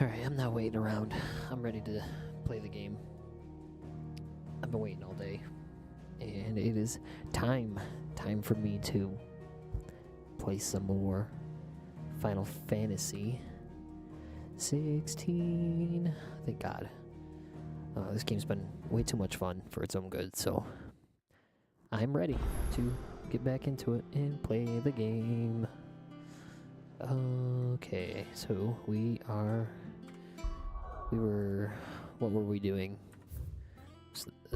Alright, I'm not waiting around. I'm ready to play the game. I've been waiting all day. And it is time. Time for me to play some more Final Fantasy 16. Thank God. This game's been way too much fun for its own good, so I'm ready to get back into it and play the game. Okay, so what were we doing?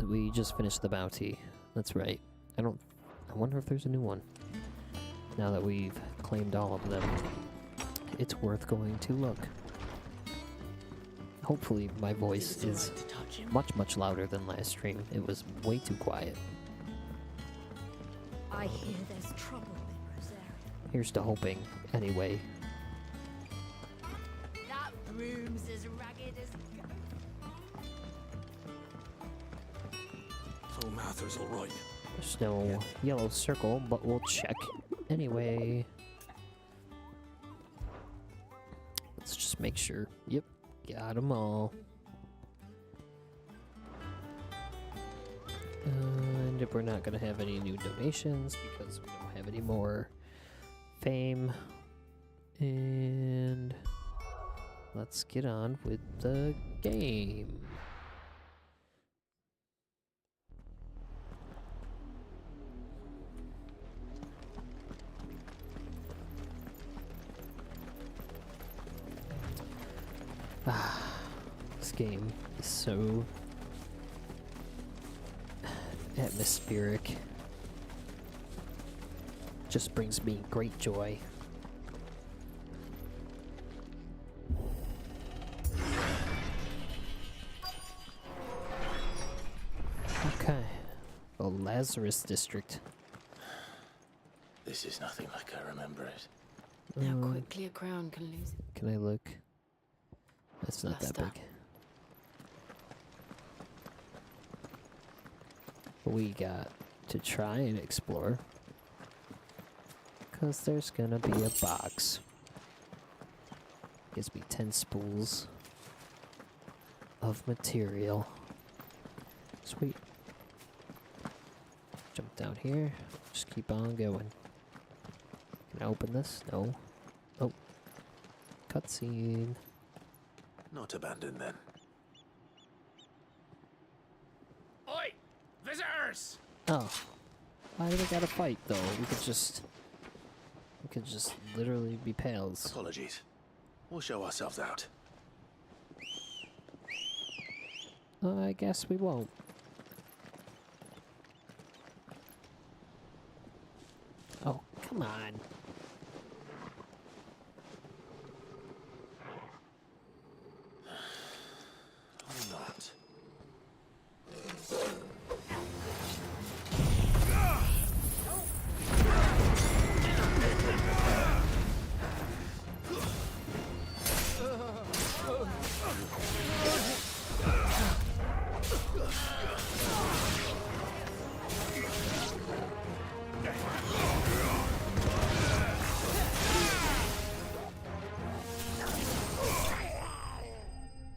We just finished the bounty. That's right. I wonder if there's a new one. Now that we've claimed all of them, it's worth going to look. Hopefully my voice is much louder than last stream. It was way too quiet. I hear there's trouble in Rosaria. Here's to hoping, anyway. That room's as ragged as... So Mather's all right. There's no yellow circle, but we'll check anyway. Let's just make sure. Yep, got them all. And we're not going to have any new donations because we don't have any more fame. And let's get on with the game. This game is so atmospheric. Just brings me great joy. Okay. The Lazarus District. This is nothing like I remember it. How quickly a crown can lose it. Can I look? That's not that Blessed big. We got to try and explore. Because there's gonna be a box. Gives me 10 spools of material. Sweet. Jump down here. Just keep on going. Can I open this? No. Oh. Cutscene. Not abandoned then. Oi! Visitors! Oh. Why do we gotta fight though? We could just literally be pals. Apologies. We'll show ourselves out. I guess we won't. Oh, come on. Or not.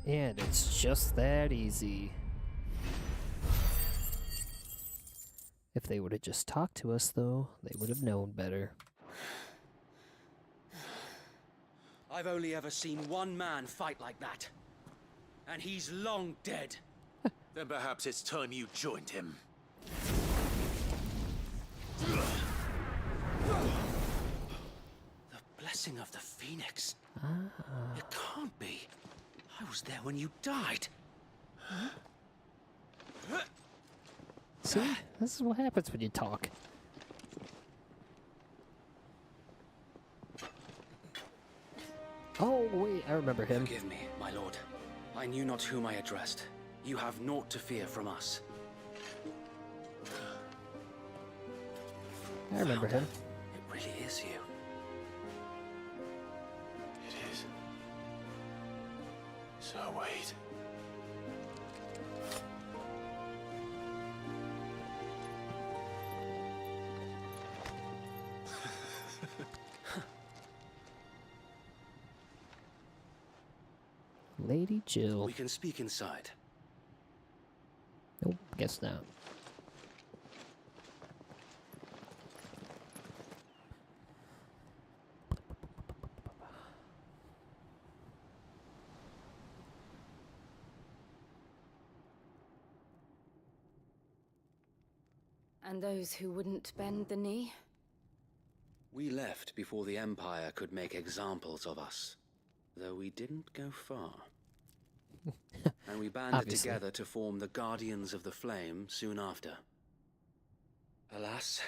And it's just that easy. If they would have just talked to us, though, they would have known better. I've only ever seen one man fight like that. And he's long dead. Then perhaps it's time you joined him. The blessing of the Phoenix. Ah. It can't be. I was there when you died. See? This is what happens when you talk. Oh, wait, I remember him. Forgive me, my lord. I knew not whom I addressed. You have naught to fear from us. I remember him. It really is you. It is. So wait. Lady Jill. We can speak inside. Nope, guess not. And those who wouldn't bend the knee? We left before the Empire could make examples of us, though we didn't go far. And we banded Obviously. together to form the Guardians of the Flame soon after. Alas,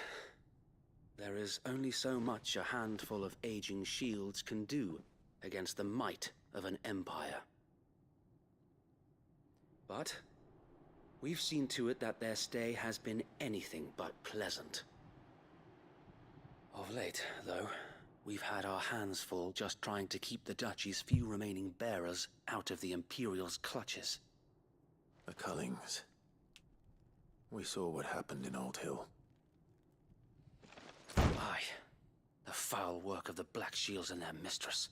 there is only so much a handful of aging shields can do against the might of an empire. But we've seen to it that their stay has been anything but pleasant. Of late, though, we've had our hands full just trying to keep the Duchy's few remaining bearers out of the Imperial's clutches. The Cullings. We saw what happened in Old Hill. Aye, the foul work of the Black Shields and their mistress.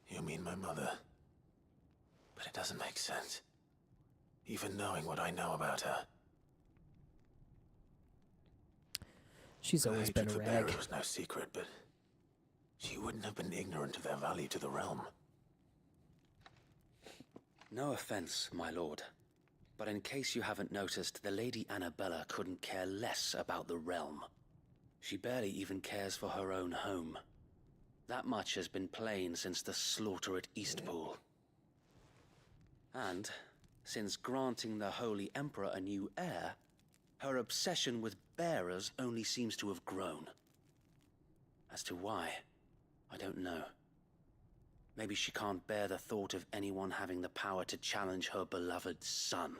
You mean my mother? But it doesn't make sense. Even knowing what I know about her. She's Her always been hatred a for rag. Bearer was no secret, but she wouldn't have been ignorant of their value to the realm. No offense, my lord, but in case you haven't noticed, the Lady Annabella couldn't care less about the realm. She barely even cares for her own home. That much has been plain since the slaughter at Eastpool. And, since granting the Holy Emperor a new heir, her obsession with bearers only seems to have grown. As to why, I don't know. Maybe she can't bear the thought of anyone having the power to challenge her beloved son.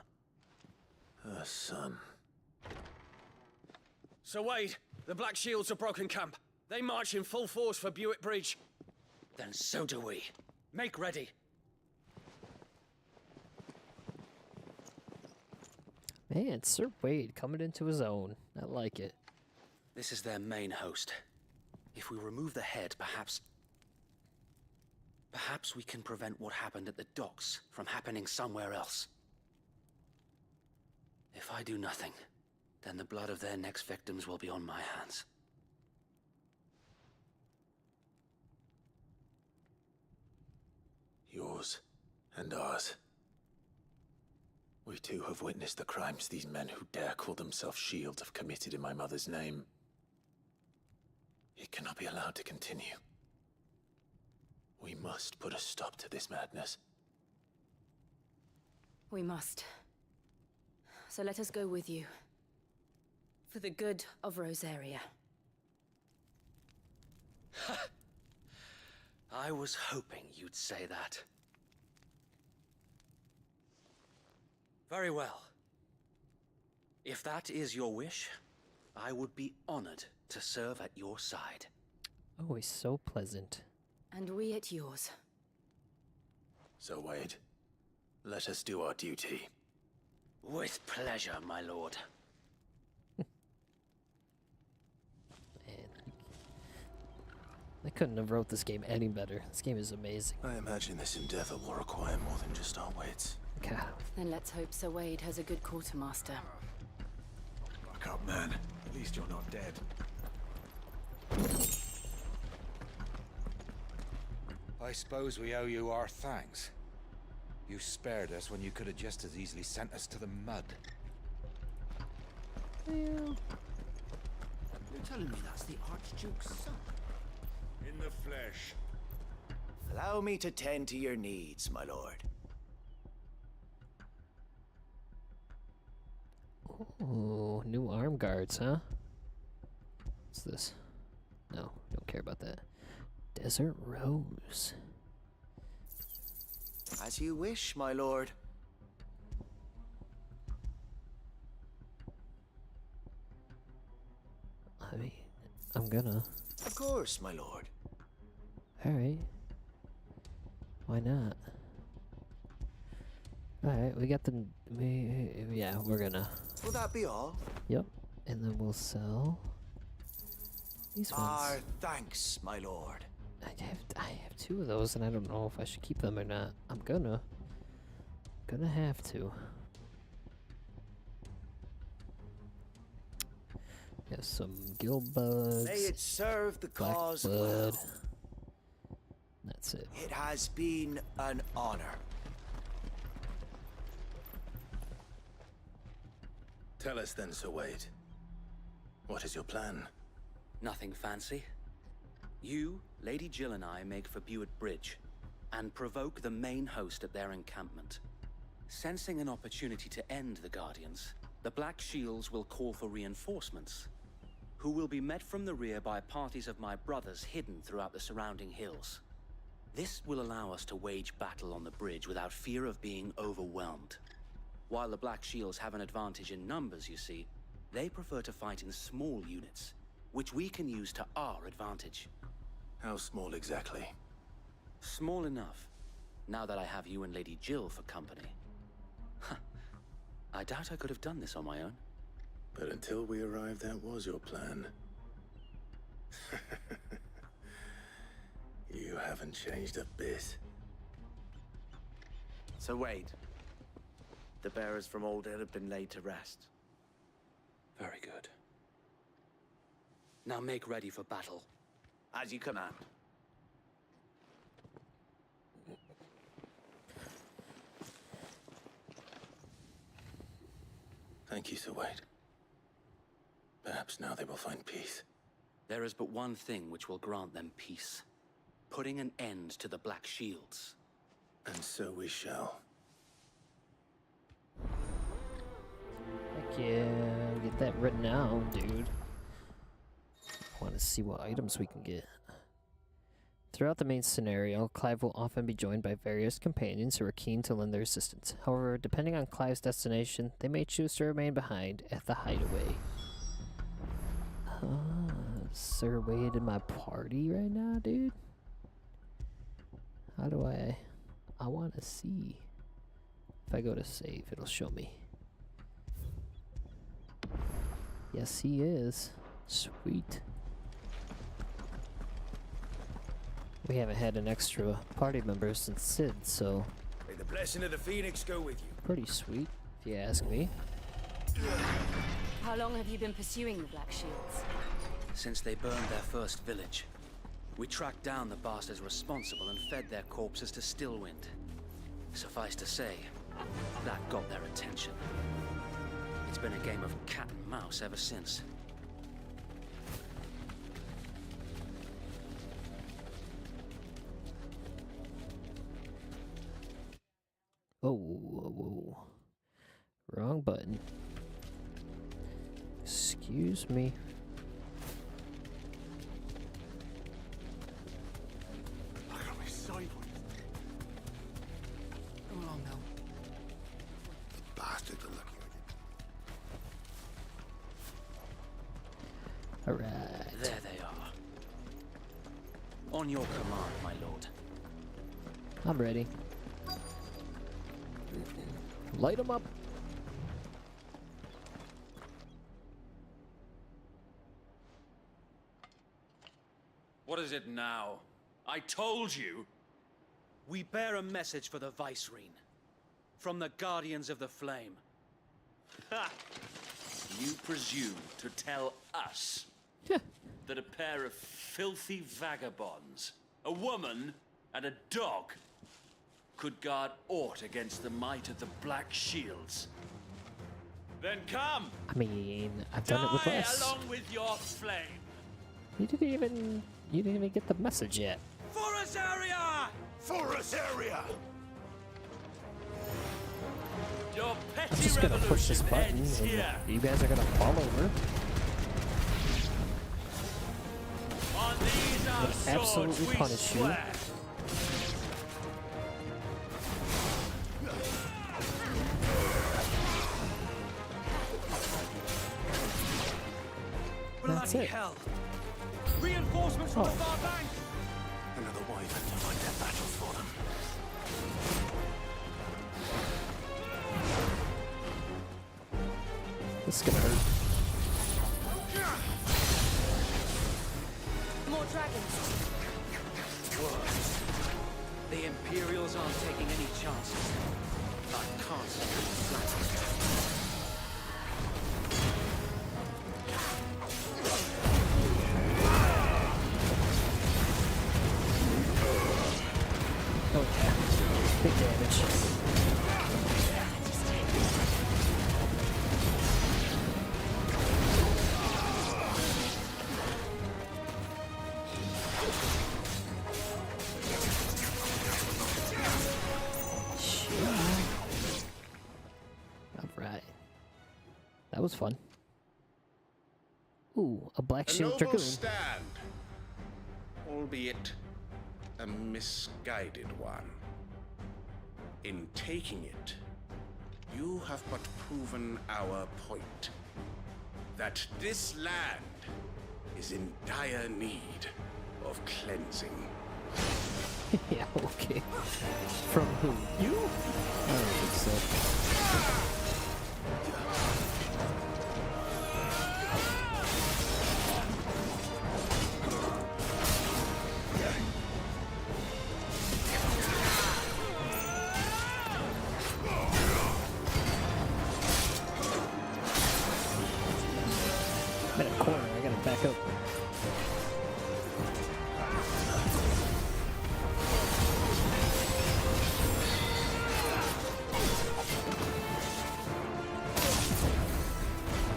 Her son. Sir Wade, the Black Shields have broken camp. They march in full force for Buick Bridge. Then so do we. Make ready. Man, Sir Wade coming into his own. I like it. This is their main host. If we remove the head, perhaps we can prevent what happened at the docks from happening somewhere else. If I do nothing, then the blood of their next victims will be on my hands. Yours and ours. We too have witnessed the crimes these men who dare call themselves shields have committed in my mother's name. It cannot be allowed to continue. We must put a stop to this madness. We must. So let us go with you. For the good of Rosaria. I was hoping you'd say that. Very well. If that is your wish, I would be honored to serve at your side. Oh, he's so pleasant. And we at yours. So, Wade, let us do our duty. With pleasure, my lord. Man, I couldn't have wrote this game any better. This game is amazing. I imagine this endeavor will require more than just our wits. God. Then let's hope Sir Wade has a good quartermaster. Buck up, man. At least you're not dead. I suppose we owe you our thanks. You spared us when you could have just as easily sent us to the mud. You're telling me that's the Archduke's son? In the flesh. Allow me to tend to your needs, my lord. Oh, new arm guards, huh? What's this? No, don't care about that. Desert Rose. As you wish, my lord. I mean, I'm gonna. Of course, my lord. Alright. Why not? Alright, we got the. Yeah, we're gonna. Will that be all? Yep. And then we'll sell these Our ones. thanks, my lord. I have 2 of those, and I don't know if I should keep them or not. I'm gonna have to. Got some guild bugs. May it serve the black cause blood. well. That's it. It has been an honor. Tell us then, Sir Wade. What is your plan? Nothing fancy. You, Lady Jill and I make for Buett Bridge and provoke the main host at their encampment. Sensing an opportunity to end the Guardians, the Black Shields will call for reinforcements, who will be met from the rear by parties of my brothers hidden throughout the surrounding hills. This will allow us to wage battle on the bridge without fear of being overwhelmed. While the Black Shields have an advantage in numbers, you see, they prefer to fight in small units, which we can use to our advantage. How small exactly? Small enough, now that I have you and Lady Jill for company. I doubt I could have done this on my own. But until we arrived, that was your plan. You haven't changed a bit. Sir Wade, the bearers from Old Hill have been laid to rest. Very good. Now make ready for battle. As you command. Thank you, Sir Wade. Perhaps now they will find peace. There is but one thing which will grant them peace. Putting an end to the Black Shields. And so we shall. Heck yeah, get that written out, dude. Want to see what items we can get. Throughout the main scenario, Clive will often be joined by various companions who are keen to lend their assistance. However, depending on Clive's destination, they may choose to remain behind at the hideaway. Sir Wade in my party right now, dude? How do I want to see. If I go to save, it'll show me. Yes, he is. Sweet. We haven't had an extra party member since Sid, so May the blessing of the Phoenix go with you. pretty sweet, if you ask me. How long have you been pursuing the Black Shields? Since they burned their first village, we tracked down the bastards responsible and fed their corpses to Stillwind. Suffice to say, that got their attention. It's been a game of cat and mouse ever since. Oh, whoa, whoa. Wrong button. Excuse me. Look at me sideways. Come along now. Bastards are looking at you. Alright. There they are. On your command, my lord. I'm ready. Light them up. What is it now? I told you! We bear a message for the Vicereine. From the Guardians of the Flame. Ha! You presume to tell us that a pair of filthy vagabonds, a woman and a dog, could guard aught against the might of the Black Shields? Then come! I mean, I've done it with Die less. along with your flame! You didn't even get the message yet. For Azaria! For Azaria! Your petty I'm just gonna push this revolution button ends and here. you guys are gonna fall over. On these our Will swords absolutely we punish you. swear. That's Bloody it. hell! Reinforcements from Oh. the far bank! Another wyvern to fight their battles for them. This is gonna hurt. More dragons. words. The Imperials aren't taking any chances. I can't say I'm flattered. Oh yeah, big damage. Alright. That was fun. Ooh, a Black A Shield noble Dragoon. stand, albeit a misguided one. In taking it, you have but proven our point. That this land is in dire need of cleansing. Yeah, okay. From who? You? I don't think so. I'm in a corner, I gotta back up.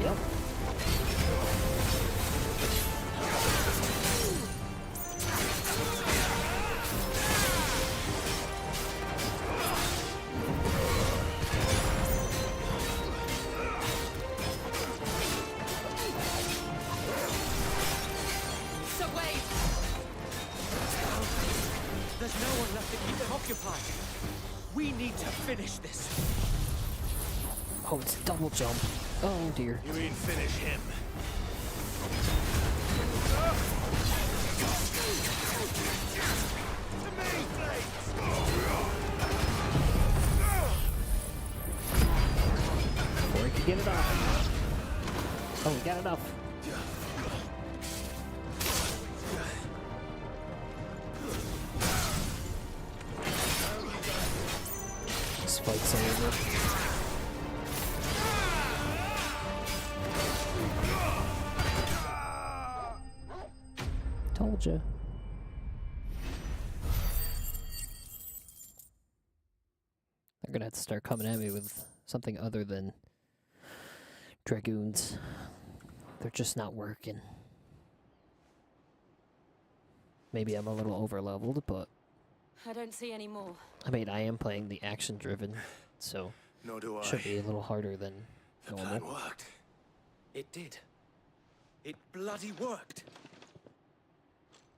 Yep. So wait! There's no one left to keep them occupied. We need to finish this. Oh, it's double jump. Oh dear. You mean finish him? Before he can get it off. Oh, we got it off. This fight's over. Told ya. They're gonna have to start coming at me with something other than dragoons. They're just not working. Maybe I'm a little over-leveled, but I don't see any more. I mean, I am playing the action-driven, so Nor do I. should be a little harder than The normal. plan worked. It did. It bloody worked.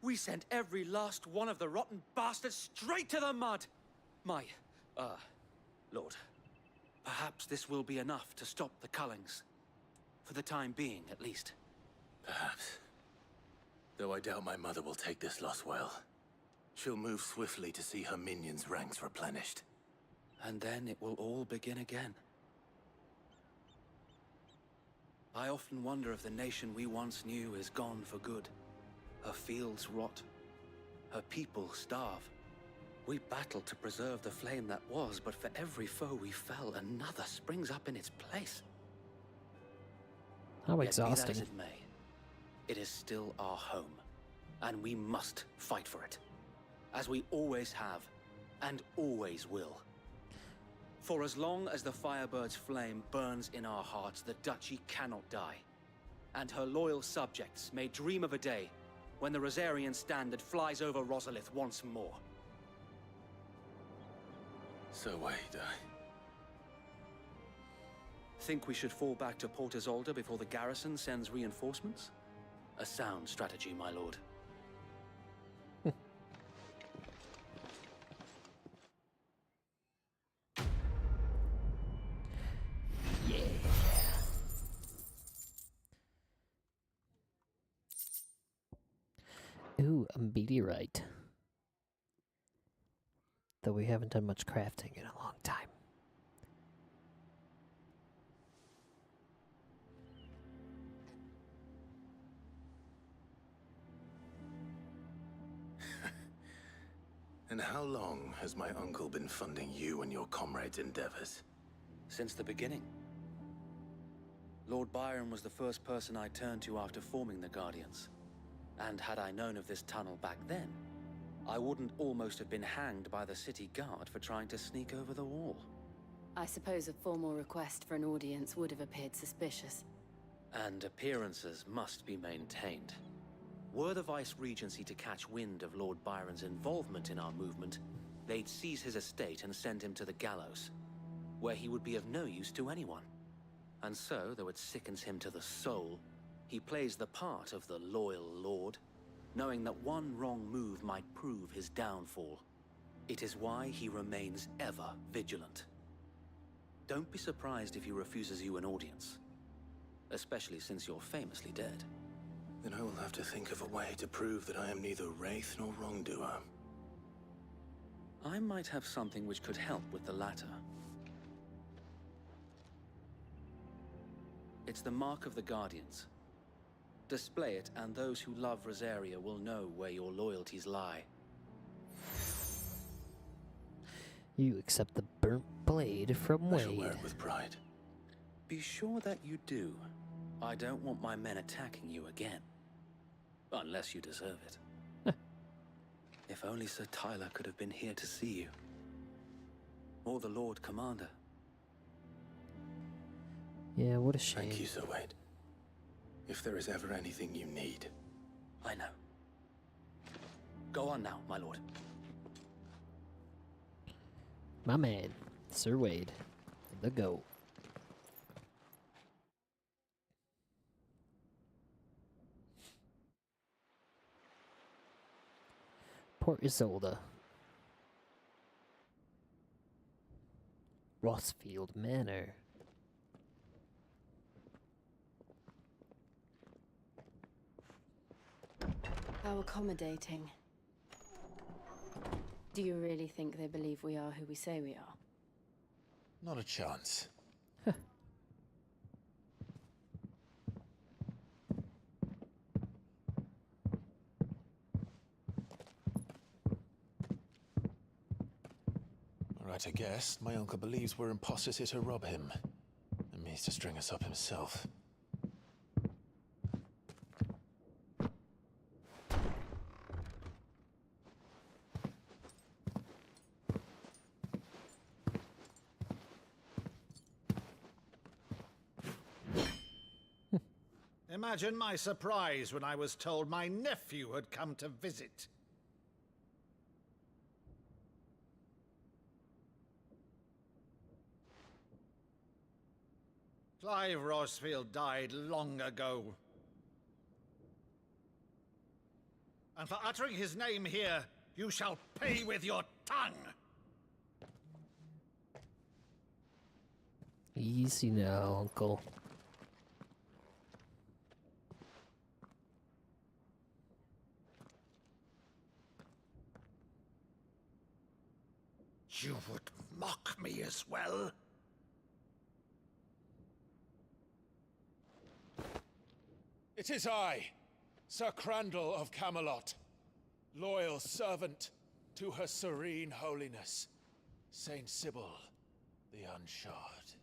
We sent every last one of the rotten bastards straight to the mud. My, Lord, perhaps this will be enough to stop the Cullings. For the time being, at least. Perhaps. Though I doubt my mother will take this loss well. She'll move swiftly to see her minions' ranks replenished. And then it will all begin again. I often wonder if the nation we once knew is gone for good. Her fields rot. Her people starve. We battled to preserve the flame that was, but for every foe we fell, another springs up in its place. How Yet be that exhausting. as it may, it is still our home, and we must fight for it, as we always have, and always will. For as long as the Firebird's flame burns in our hearts, the Duchy cannot die, and her loyal subjects may dream of a day when the Rosarian standard flies over Rosalith once more. So wait, Think we should fall back to Port Isolde before the garrison sends reinforcements? A sound strategy, my lord. Ooh, a meteorite. Though we haven't done much crafting in a long time. And how long has my uncle been funding you and your comrades' endeavors? Since the beginning. Lord Byron was the first person I turned to after forming the Guardians. And had I known of this tunnel back then, I wouldn't almost have been hanged by the city guard for trying to sneak over the wall. I suppose a formal request for an audience would have appeared suspicious. And appearances must be maintained. Were the Vice-Regency to catch wind of Lord Byron's involvement in our movement, they'd seize his estate and send him to the gallows, where he would be of no use to anyone. And so, though it sickens him to the soul, he plays the part of the loyal lord, knowing that one wrong move might prove his downfall. It is why he remains ever vigilant. Don't be surprised if he refuses you an audience, especially since you're famously dead. Then I will have to think of a way to prove that I am neither wraith nor wrongdoer. I might have something which could help with the latter. It's the Mark of the Guardians. Display it, and those who love Rosaria will know where your loyalties lie. You accept the burnt blade from I shall wear Wade. it with pride. Be sure that you do. I don't want my men attacking you again. Unless you deserve it. If only Sir Tyler could have been here to see you. Or the Lord Commander. Yeah, what a shame. Thank you, Sir Wade. If there is ever anything you need. I know. Go on now, my lord. My man, Sir Wade, the GOAT. Port Isolde. Rossfield Manor. How accommodating. Do you really think they believe we are who we say we are? Not a chance. Right, I guess. My uncle believes we're imposters here to rob him. And means to string us up himself. Imagine my surprise when I was told my nephew had come to visit. Clive Rossfield died long ago. And for uttering his name here, you shall pay with your tongue! Easy now, Uncle. You would mock me as well? It is I, Sir Crandall of Camelot, loyal servant to Her Serene Holiness, Saint Sybil the Unshod.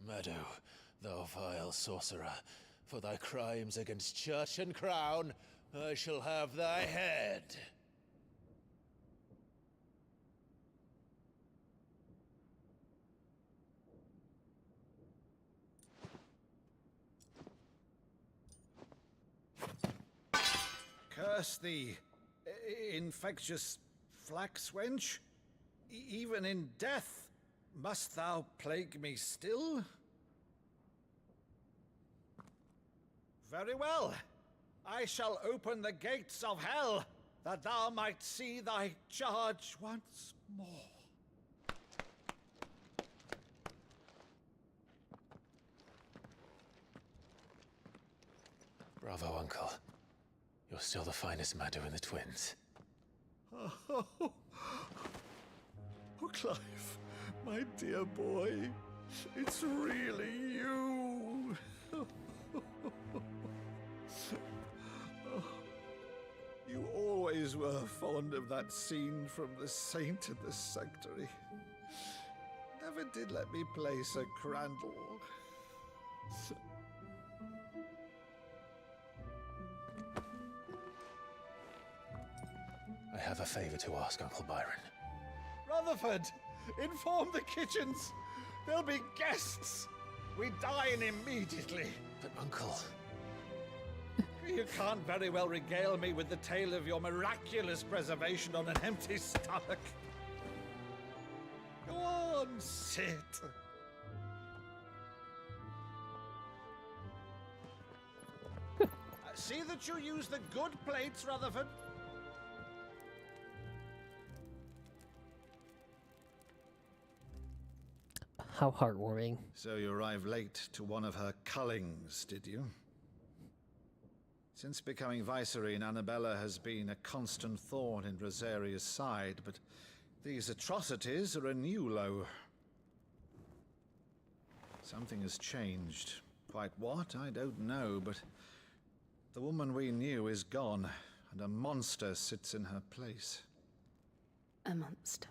Meadow, thou vile sorcerer, for thy crimes against church and crown, I shall have thy head. Curse thee, infectious flax wench. Even in death, must thou plague me still? Very well. I shall open the gates of hell, that thou might see thy charge once more. Bravo, Uncle. You're still the finest Meadow in the twins. Oh, Clive, my dear boy, it's really you. You always always were fond of that scene from The Saint in the Sanctuary. Never did let me play Sir Crandall. I have a favor to ask, Uncle Byron. Rutherford, inform the kitchens. There'll be guests. We dine immediately. But, Uncle... You can't very well regale me with the tale of your miraculous preservation on an empty stomach. Go on, sit. See that you use the good plates, Rutherford. How heartwarming. So you arrived late to one of her cullings, did you? Since becoming Vicereine, Annabella has been a constant thorn in Rosaria's side, but these atrocities are a new low. Something has changed. Quite what, I don't know, but the woman we knew is gone, and a monster sits in her place. A monster.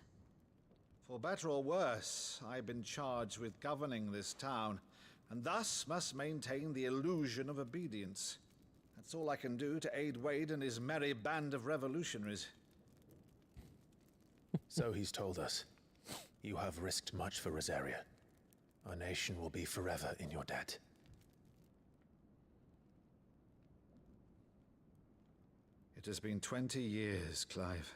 For better or worse, I've been charged with governing this town, and thus must maintain the illusion of obedience. That's all I can do to aid Wade and his merry band of revolutionaries. So he's told us. You have risked much for Rosaria. Our nation will be forever in your debt. It has been 20 years, Clive.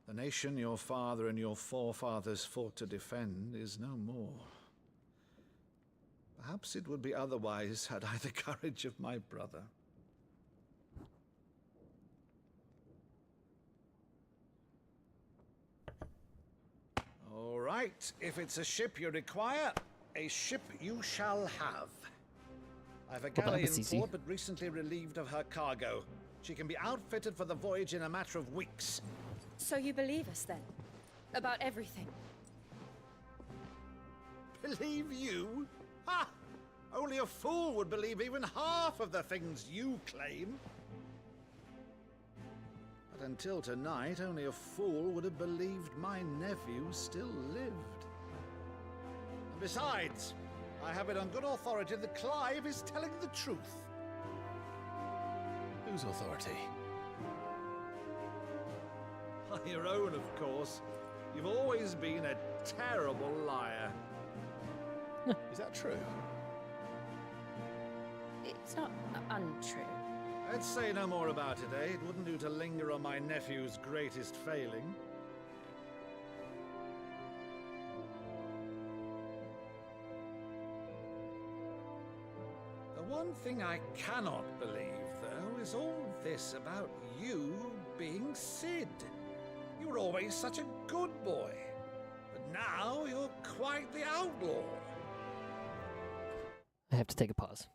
The nation your father and your forefathers fought to defend is no more. Perhaps it would be otherwise had I the courage of my brother. All right, if it's a ship you require, a ship you shall have. I've a galley in port, but recently relieved of her cargo. She can be outfitted for the voyage in a matter of weeks. So you believe us then? About everything? Believe you? Ha! Only a fool would believe even half of the things you claim. But until tonight, only a fool would have believed my nephew still lived. And besides, I have it on good authority that Clive is telling the truth. Whose authority? Your own, of course. You've always been a terrible liar. Is that true? It's not untrue. Let's say no more about it, eh? It wouldn't do to linger on my nephew's greatest failing. The one thing I cannot believe, though, is all this about you being Cid. You were always such a good boy, but now you're quite the outlaw. I have to take a pause.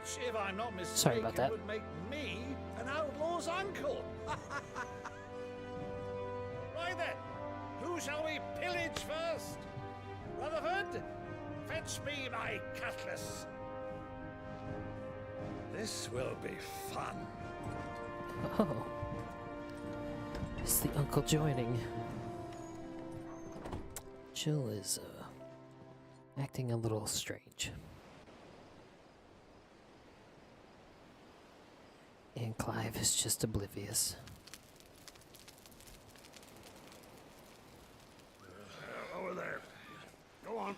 Which, if I'm not mistaken, Sorry about that. would make me an outlaw's uncle. Right then, who shall we pillage first? Rutherford, fetch me my cutlass. This will be fun. Oh. It's the uncle joining. Jill is, acting a little strange. And Clive is just oblivious. Over there. Go on.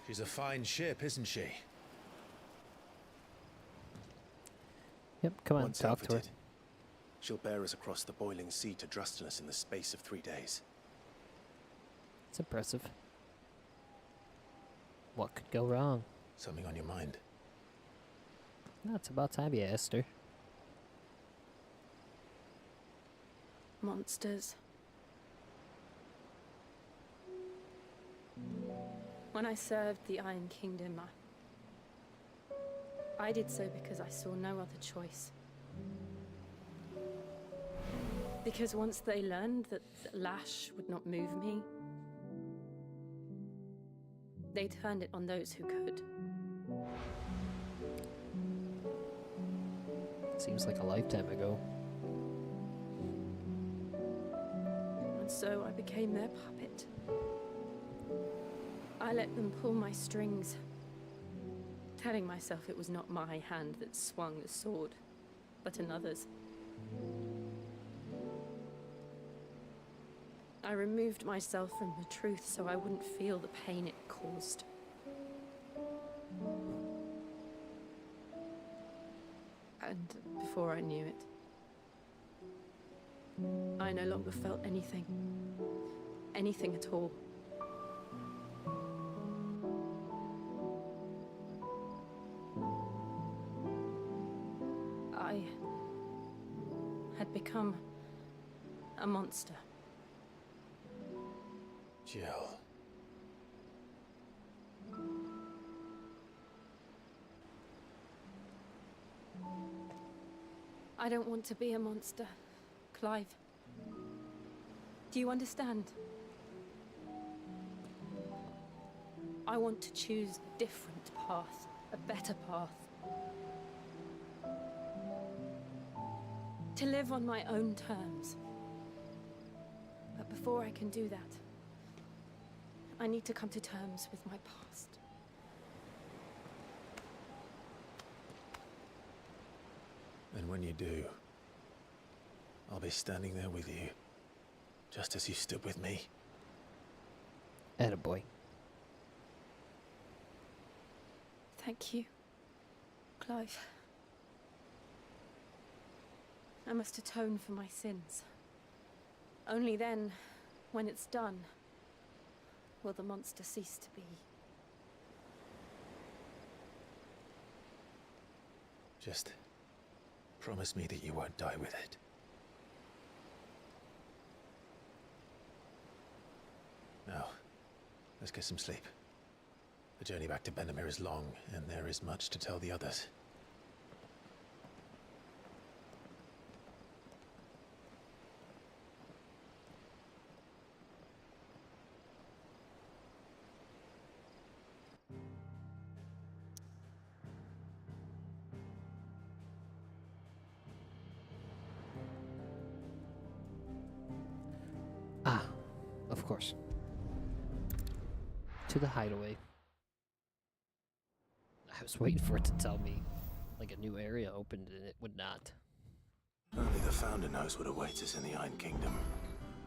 She's a fine ship, isn't she? Yep, come on, Once talk to her. outfitted, she'll bear us across the boiling sea to Drustinus in the space of 3 days. It's impressive. What could go wrong? Something on your mind? No, it's about time you asked her. Monsters. When I served the Iron Kingdom, I did so because I saw no other choice. Because once they learned that Lash would not move me, they turned it on those who could. Seems like a lifetime ago. And so I became their puppet. I let them pull my strings, telling myself it was not my hand that swung the sword, but another's. I removed myself from the truth so I wouldn't feel the pain it caused. And before I knew it, I no longer felt anything. Anything at all. I had become a monster. Jill. I don't want to be a monster, Clive. Do you understand? I want to choose a different path, a better path. To live on my own terms. But before I can do that, I need to come to terms with my past. And when you do, I'll be standing there with you, just as you stood with me. Attaboy. Thank you, Clive. I must atone for my sins. Only then, when it's done, will the monster cease to be. Just promise me that you won't die with it. Now, let's get some sleep. The journey back to Benamir is long, and there is much to tell the others. Ah, of course. To the hideaway. I was waiting for it to tell me, like, a new area opened, and it would not. Only the Founder knows what awaits us in the Iron Kingdom.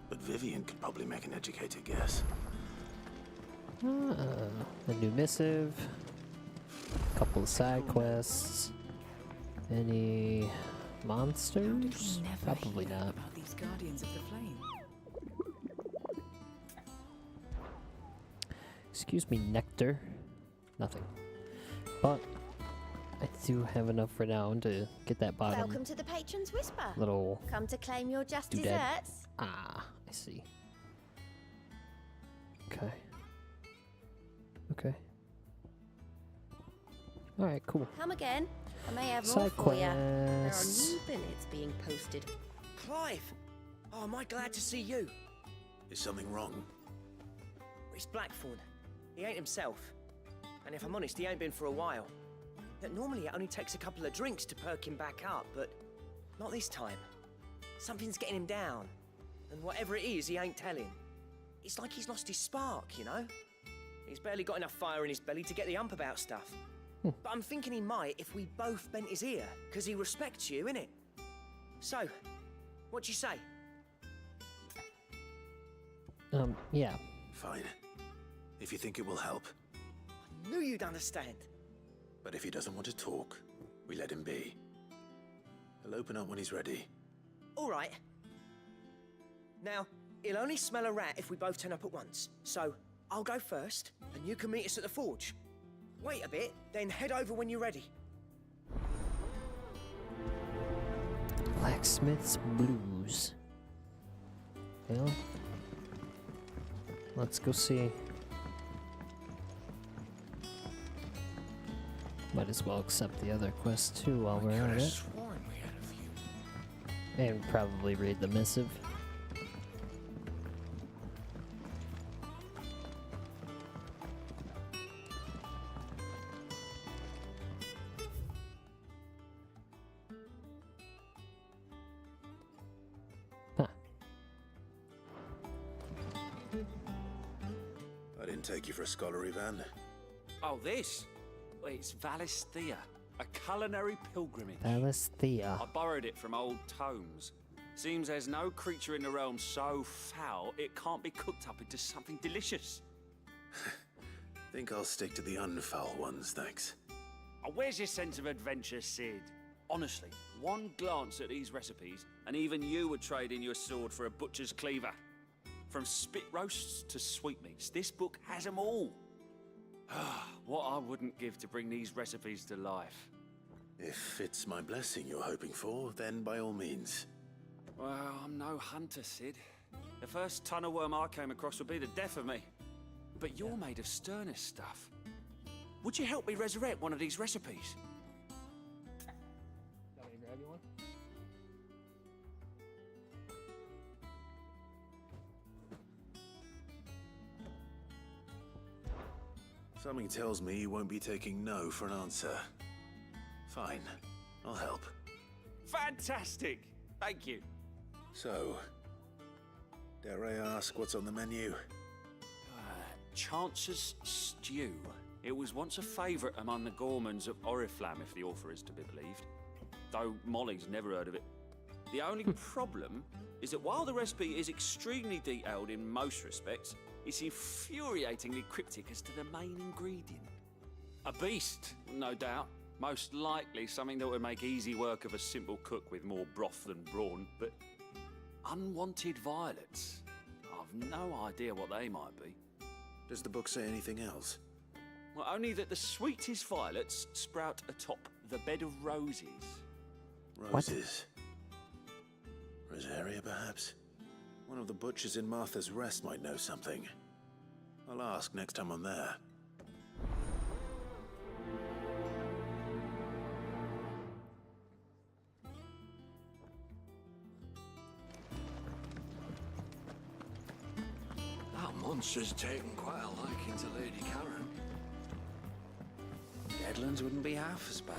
But Vivian could probably make an educated guess. A new missive. A couple of side quests. Any monsters? Probably not. About these Guardians of the Flame. Excuse me, Nectar. Nothing. But I do have enough renown to get that bottom. Welcome to the Patron's Whisper. Little. Come to claim your just doodad. desserts. Ah, I see. Okay. Okay. Alright, cool. Come again. I may have more Side for you. There are quests. new billets being posted. Clive! Oh, am I glad to see you? Is something wrong? It's Blackthorn. He ain't himself. And if I'm honest, he ain't been for a while. That normally it only takes a couple of drinks to perk him back up, but not this time. Something's getting him down. And whatever it is, he ain't telling. It's like he's lost his spark, you know? He's barely got enough fire in his belly to get the ump about stuff. But I'm thinking he might if we both bent his ear, because he respects you, innit? So, what you say? Yeah. Fine. If you think it will help. I knew you'd understand. But if he doesn't want to talk, we let him be. He'll open up when he's ready. All right. Now, he'll only smell a rat if we both turn up at once. So, I'll go first, and you can meet us at the forge. Wait a bit, then head over when you're ready. Blacksmith's Blues. Well, let's go see. Might as well accept the other quest too while we're at it. And probably read the missive. I didn't take you for a scholar, Ivan. Oh, this? Well, it's Valisthea, a culinary pilgrimage. Valisthea. I borrowed it from old tomes. Seems there's no creature in the realm so foul it can't be cooked up into something delicious. Think I'll stick to the unfoul ones, thanks. Oh, where's your sense of adventure, Sid? Honestly, one glance at these recipes, and even you would trade in your sword for a butcher's cleaver. From spit roasts to sweetmeats, this book has them all. What I wouldn't give to bring these recipes to life. If it's my blessing you're hoping for, then by all means. Well, I'm no hunter, Sid. The first ton of worm I came across would be the death of me. But you're made of sterner stuff. Would you help me resurrect one of these recipes? Want me to grab you one? Something tells me you won't be taking no for an answer. Fine, I'll help. Fantastic! Thank you. So, dare I ask what's on the menu? Chance's Stew. It was once a favourite among the Gormans of Oriflamme, if the author is to be believed. Though Molly's never heard of it. The only problem is that while the recipe is extremely detailed in most respects, it's infuriatingly cryptic as to the main ingredient. A beast, no doubt. Most likely something that would make easy work of a simple cook with more broth than brawn, but unwanted violets. I've no idea what they might be. Does the book say anything else? Well, only that the sweetest violets sprout atop the bed of roses. Roses? Rosaria, perhaps? One of the butchers in Martha's Rest might know something. I'll ask next time I'm there. That monster's taken quite a liking to Lady Karen. Deadlands wouldn't be half as bad.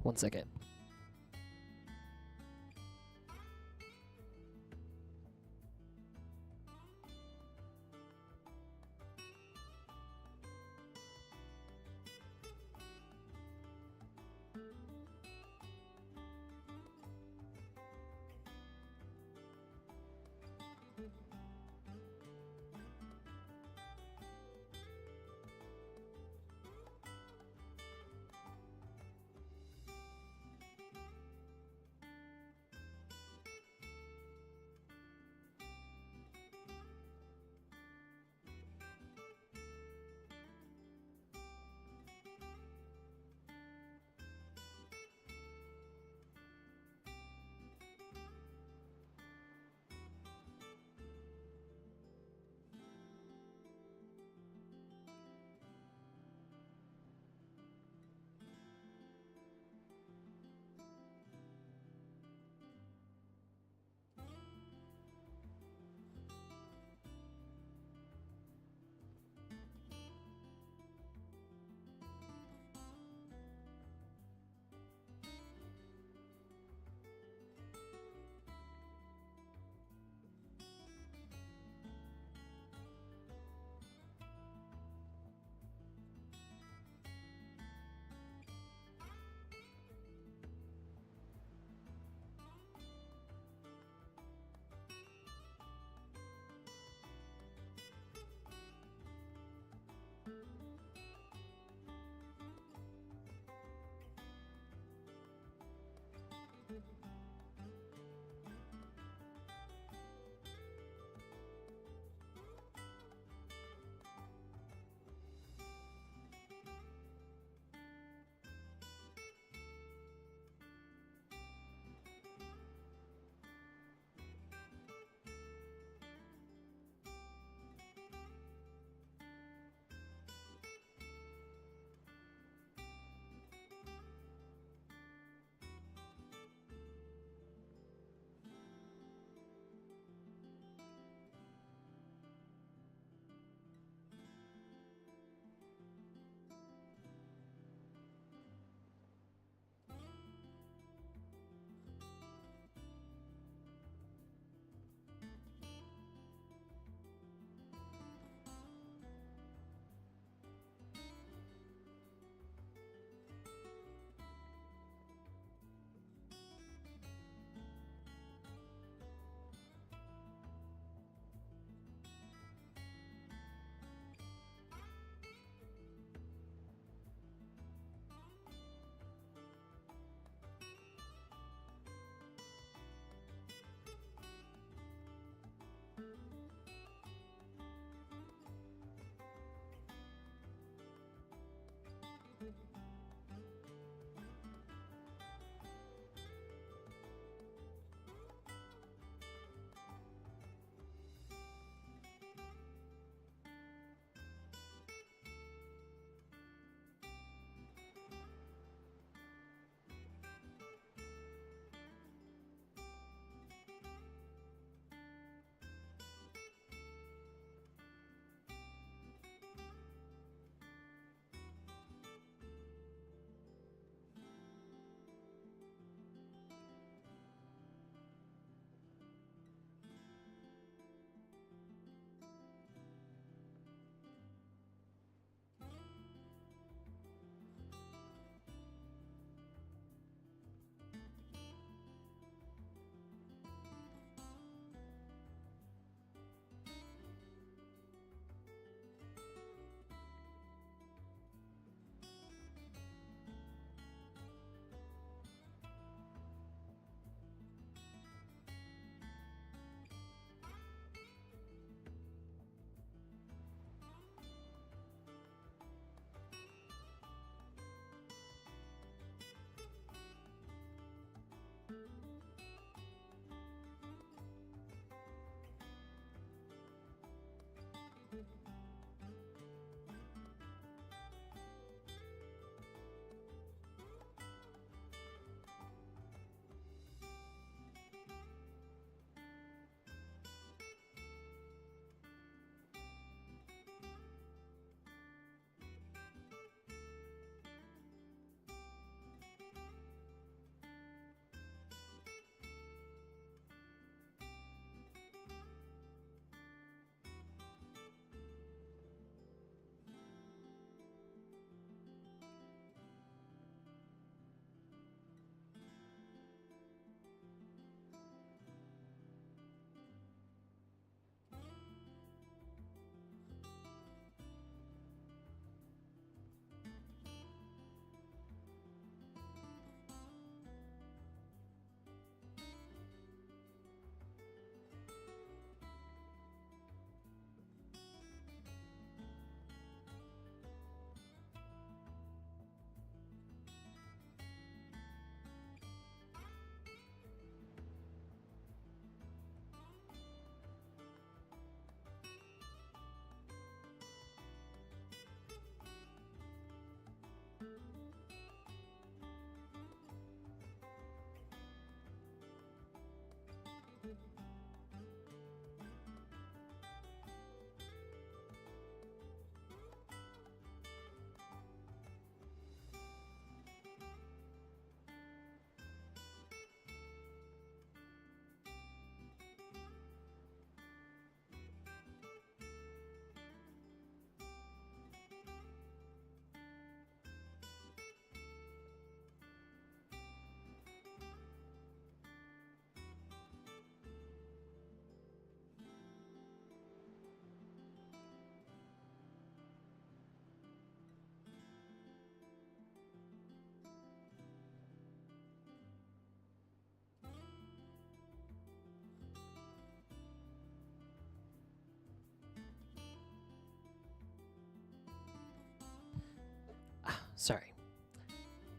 One second.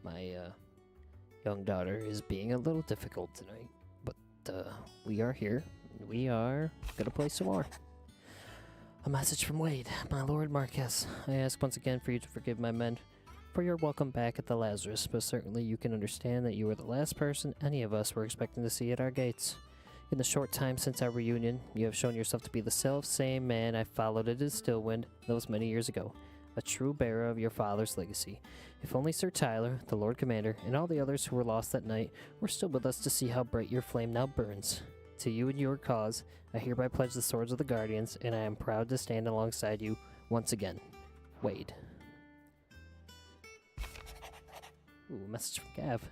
My young daughter is being a little difficult tonight, but we are here. We are gonna play some more. A message from Wade. My Lord Marquez, I ask once again for you to forgive my men for your welcome back at the Lazarus, but certainly you can understand that you were the last person any of us were expecting to see at our gates. In the short time since our reunion, you have shown yourself to be the self-same man I followed at Stillwind those many years ago, a true bearer of your father's legacy. If only Sir Tyler, the Lord Commander, and all the others who were lost that night were still with us to see how bright your flame now burns. To you and your cause, I hereby pledge the swords of the Guardians, and I am proud to stand alongside you once again. Wade. Ooh, a message from Gav.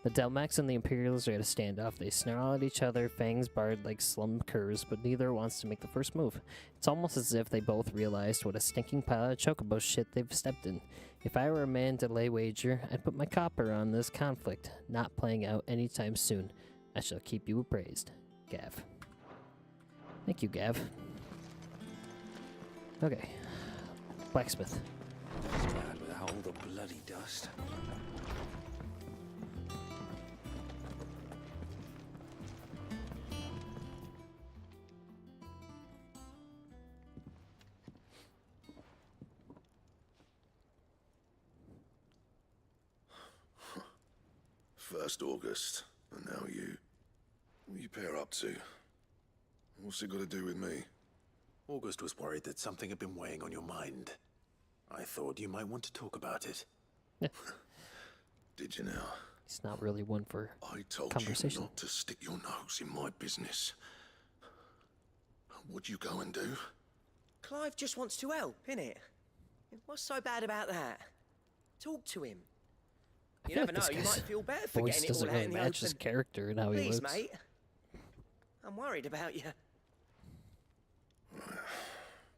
The Delmax and the Imperials are at a standoff. They snarl at each other, fangs barred like slum curs, but neither wants to make the first move. It's almost as if they both realized what a stinking pile of chocobo shit they've stepped in. If I were a man to lay wager, I'd put my copper on this conflict, not playing out anytime soon. I shall keep you appraised. Gav. Thank you, Gav. Okay. Blacksmith. It's bad without all the bloody dust. First August, and now you. What are you pair up to? What's it got to do with me? August was worried that something had been weighing on your mind. I thought you might want to talk about it. Did you now? He's not really one for I told conversation. you not to stick your nose in my business. What'd you go and do? Clive just wants to help, innit? What's so bad about that? Talk to him. You never know, you might feel better for voice getting it doesn't all really out in the match his open. character and how he Please, looks. mate. I'm worried about you.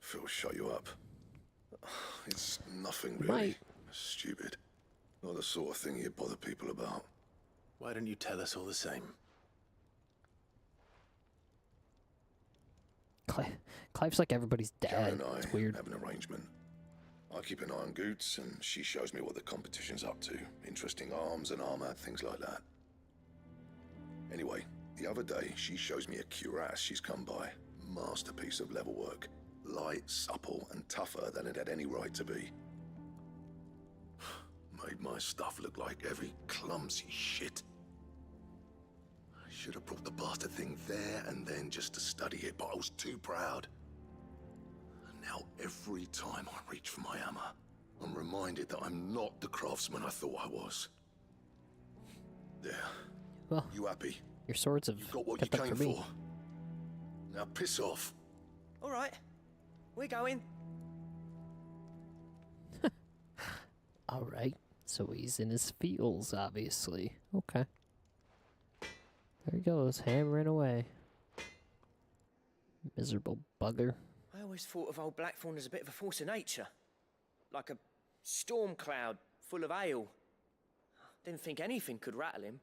Phil, shut you up. It's nothing really. Right. Stupid. Not the sort of thing you bother people about. Why don't you tell us all the same? Clive's like everybody's dad. Karen and I It's weird. have an arrangement. I keep an eye on Goots, and she shows me what the competition's up to. Interesting arms and armor, things like that. Anyway, the other day, she shows me a cuirass she's come by. Masterpiece of level work. Light, supple, and tougher than it had any right to be. Made my stuff look like heavy, clumsy shit. I should have brought the bastard thing there and then just to study it, but I was too proud. Now, every time I reach for my hammer, I'm reminded that I'm not the craftsman I thought I was. There. Well, you happy? Your swords have Got what kept you up came for me. for. Now piss off. All right, we're going. All right. So he's in his feels, obviously. Okay. There he goes, hammering away. Miserable bugger. I always thought of old Blackthorn as a bit of a force of nature. Like a storm cloud full of ale. Didn't think anything could rattle him.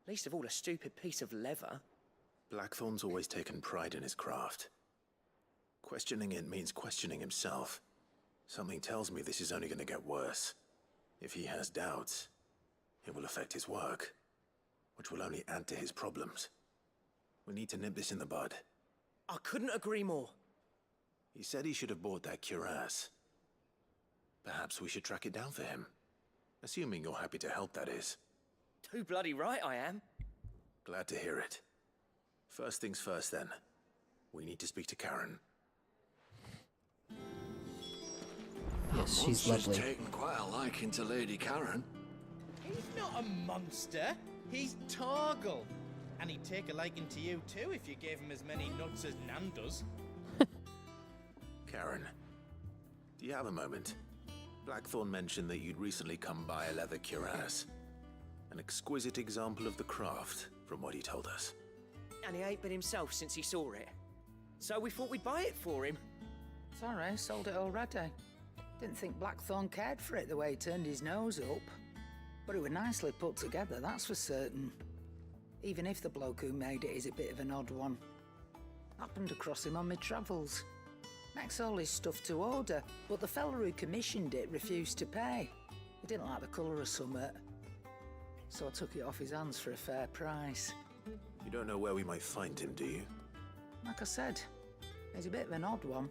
Least of all a stupid piece of leather. Blackthorn's always taken pride in his craft. Questioning it means questioning himself. Something tells me this is only going to get worse. If he has doubts, it will affect his work, which will only add to his problems. We need to nip this in the bud. I couldn't agree more. He said he should have bought that cuirass. Perhaps we should track it down for him. Assuming you're happy to help, that is. Too bloody right I am. Glad to hear it. First things first, then. We need to speak to Karen. Yes, she's Monster's lovely. taken quite a liking to Lady Karen. He's not a monster. He's Torgal. And he'd take a liking to you too if you gave him as many nuts as Nan does. Karen, do you have a moment? Blackthorn mentioned that you'd recently come by a leather cuirass. An exquisite example of the craft, from what he told us. And he ain't been himself since he saw it. So we thought we'd buy it for him. Sorry, sold it already. Didn't think Blackthorn cared for it the way he turned his nose up. But it was nicely put together, that's for certain. Even if the bloke who made it is a bit of an odd one. Happened across him on my travels. Makes all his stuff to order, but the fella who commissioned it refused to pay. He didn't like the colour of summit. so I took it off his hands for a fair price. You don't know where we might find him, do you? Like I said, he's a bit of an odd one.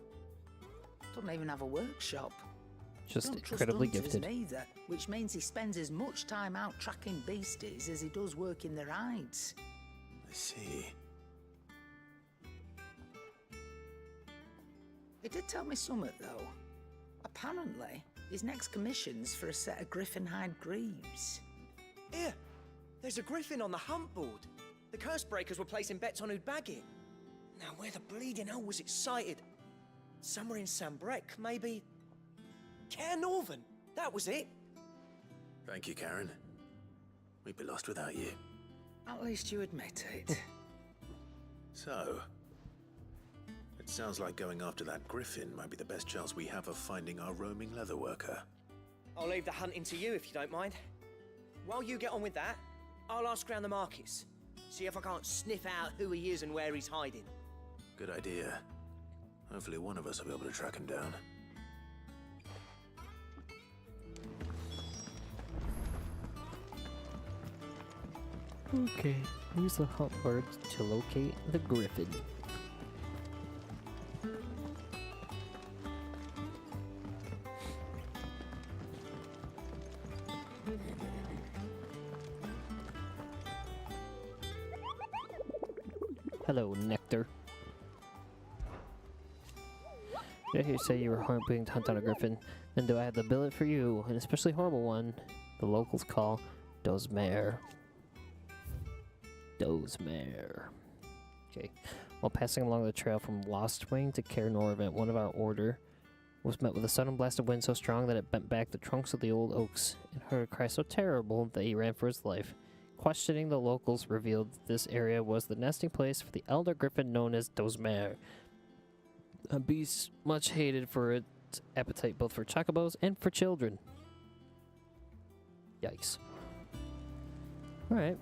Doesn't even have a workshop. Just Don't trust incredibly hunters gifted. neither, which means he spends as much time out tracking beasties as he does working their hides. I see. He did tell me something, though. Apparently, his next commission's for a set of griffin hide greaves. Here, there's a griffin on the hunt board. The curse breakers were placing bets on who'd bag it. Now, where the bleeding hell was it sighted? Somewhere in Sambrec, maybe. Caer Northern, that was it. Thank you, Karen. We'd be lost without you. At least you admit it. So, it sounds like going after that griffin might be the best chance we have of finding our roaming leatherworker. I'll leave the hunting to you if you don't mind. While you get on with that, I'll ask around the markets. See if I can't sniff out who he is and where he's hiding. Good idea. Hopefully one of us will be able to track him down. Okay, use the hunt bird to locate the griffin. Hello, Nectar. Did I hear you say you were hoping to hunt down a griffin? Then do I have the billet for you, an especially horrible one. The locals call Dozmare. Dozmare. Okay. While passing along the trail from Lostwing to Caer Norvent, one of our order was met with a sudden blast of wind so strong that it bent back the trunks of the old oaks and heard a cry so terrible that he ran for his life. Questioning the locals revealed that this area was the nesting place for the elder griffin known as Dozmare, a beast much hated for its appetite both for chocobos and for children. Yikes. Alright.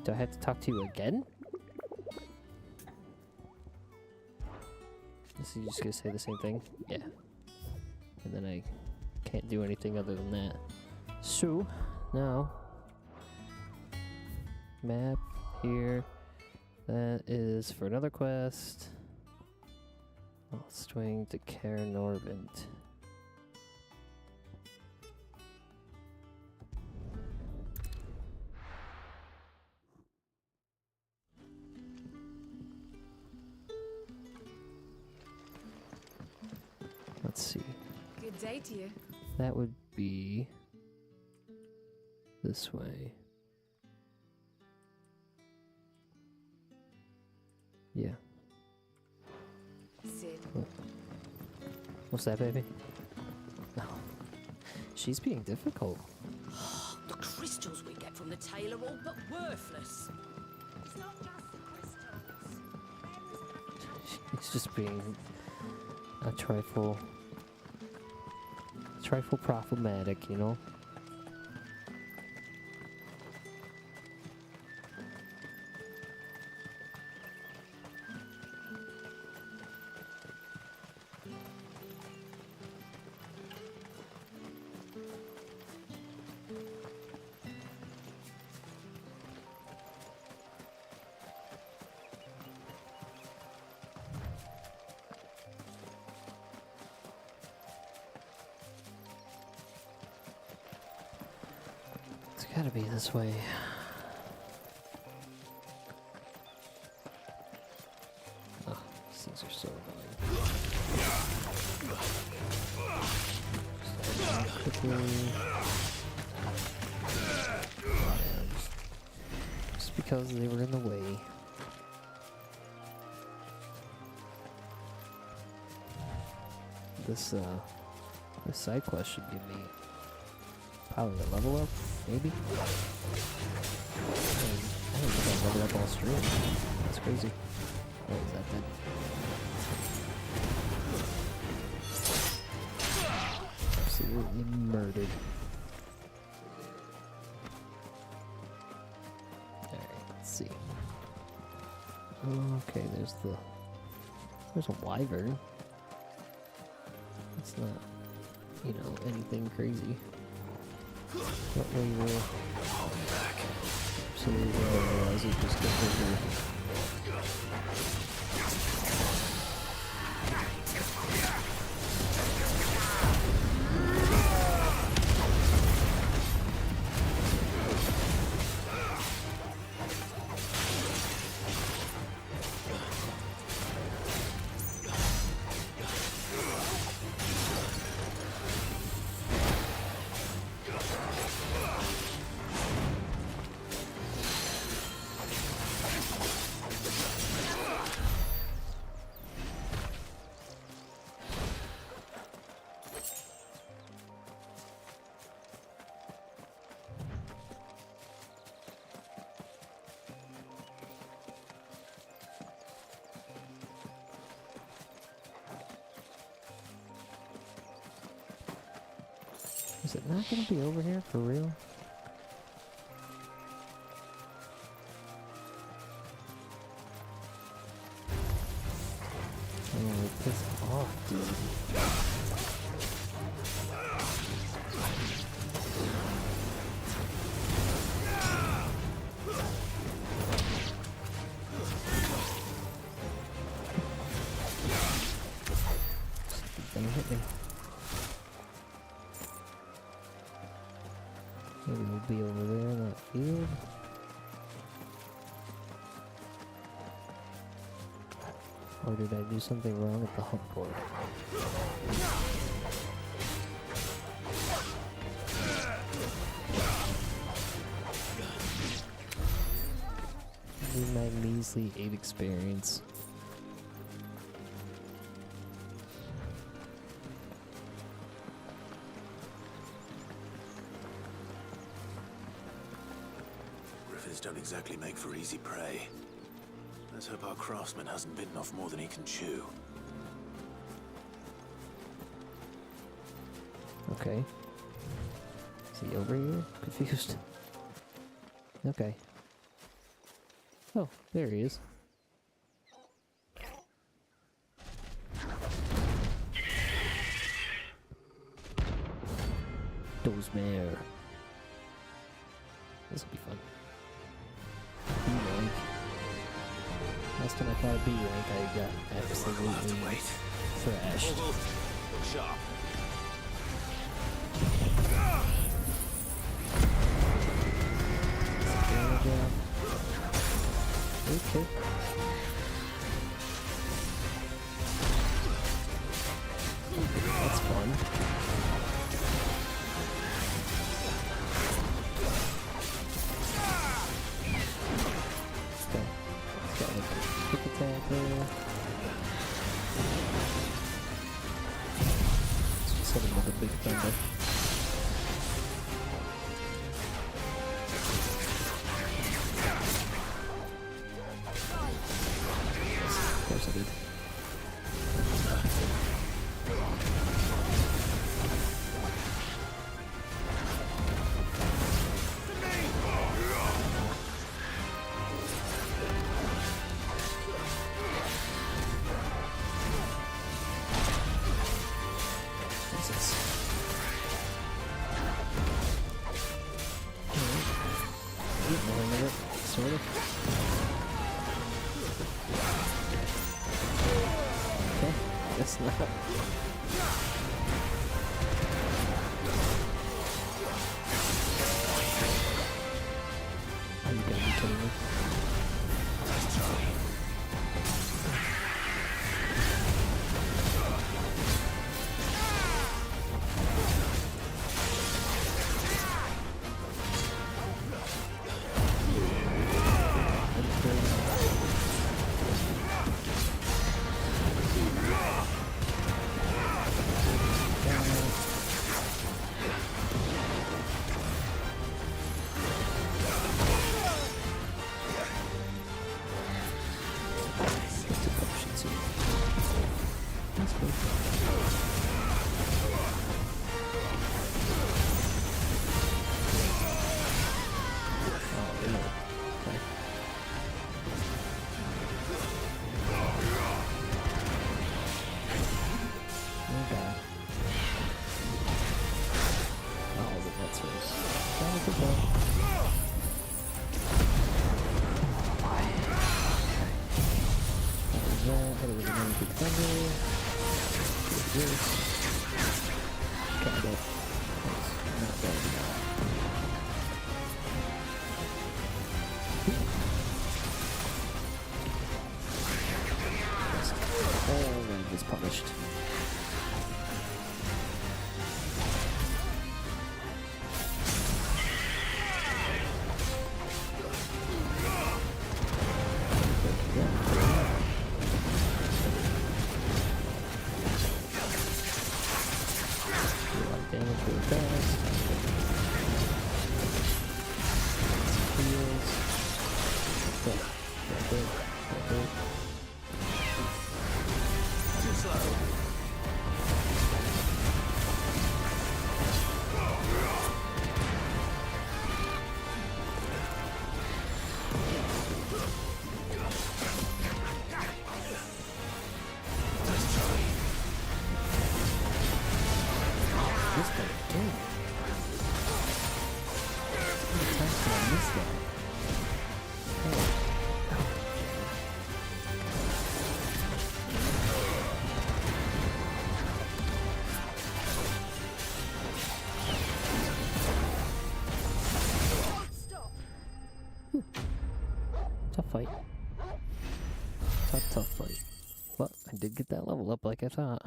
Do I have to talk to you again? Is he just gonna say the same thing? Yeah. And then I can't do anything other than that. So, now, map here. That is for another quest. I'll swing to Caer Norvent. Let's see. Good day to you. That would be this way. Yeah. Sid. What's that, baby? No. She's being difficult. The crystals we get from the tail are all but worthless. It's not just the crystals. She's just being a trifle problematic, you know? It's gotta be this way. Oh, these things are so annoying. Just because they were in the way. This side quest should give me probably a level up, maybe? I don't think I leveled up all stream. That's crazy. What is that then? Absolutely murdered. Alright, let's see. Okay, there's a wyvern. That's not you know, anything crazy. But we will absolutely realize it just get bigger. Is it not gonna be over here for real? Oh, piss off, dude. Gonna hit me. Maybe we'll be over there in that field. Or did I do something wrong at the hub core? Need my measly 8 experience. Griffins don't exactly make for easy prey. Let's hope our craftsman hasn't bitten off more than he can chew. Okay. Is he over here? Confused. Okay. Oh, there he is. Dozmare. This will be fun. B rank. Last time I thought of B rank, I got absolutely thrashed. Look sharp. Okay. That's fun. Okay. Let's got like a quick attack there. Let's just hit him with a big thunder. Of course I did. Jesus. Alright. More of it, sort of. Okay, guess not. Are you gonna be kidding me? Is punished. Tough fight. Tough fight. Well, I did get that level up like I thought.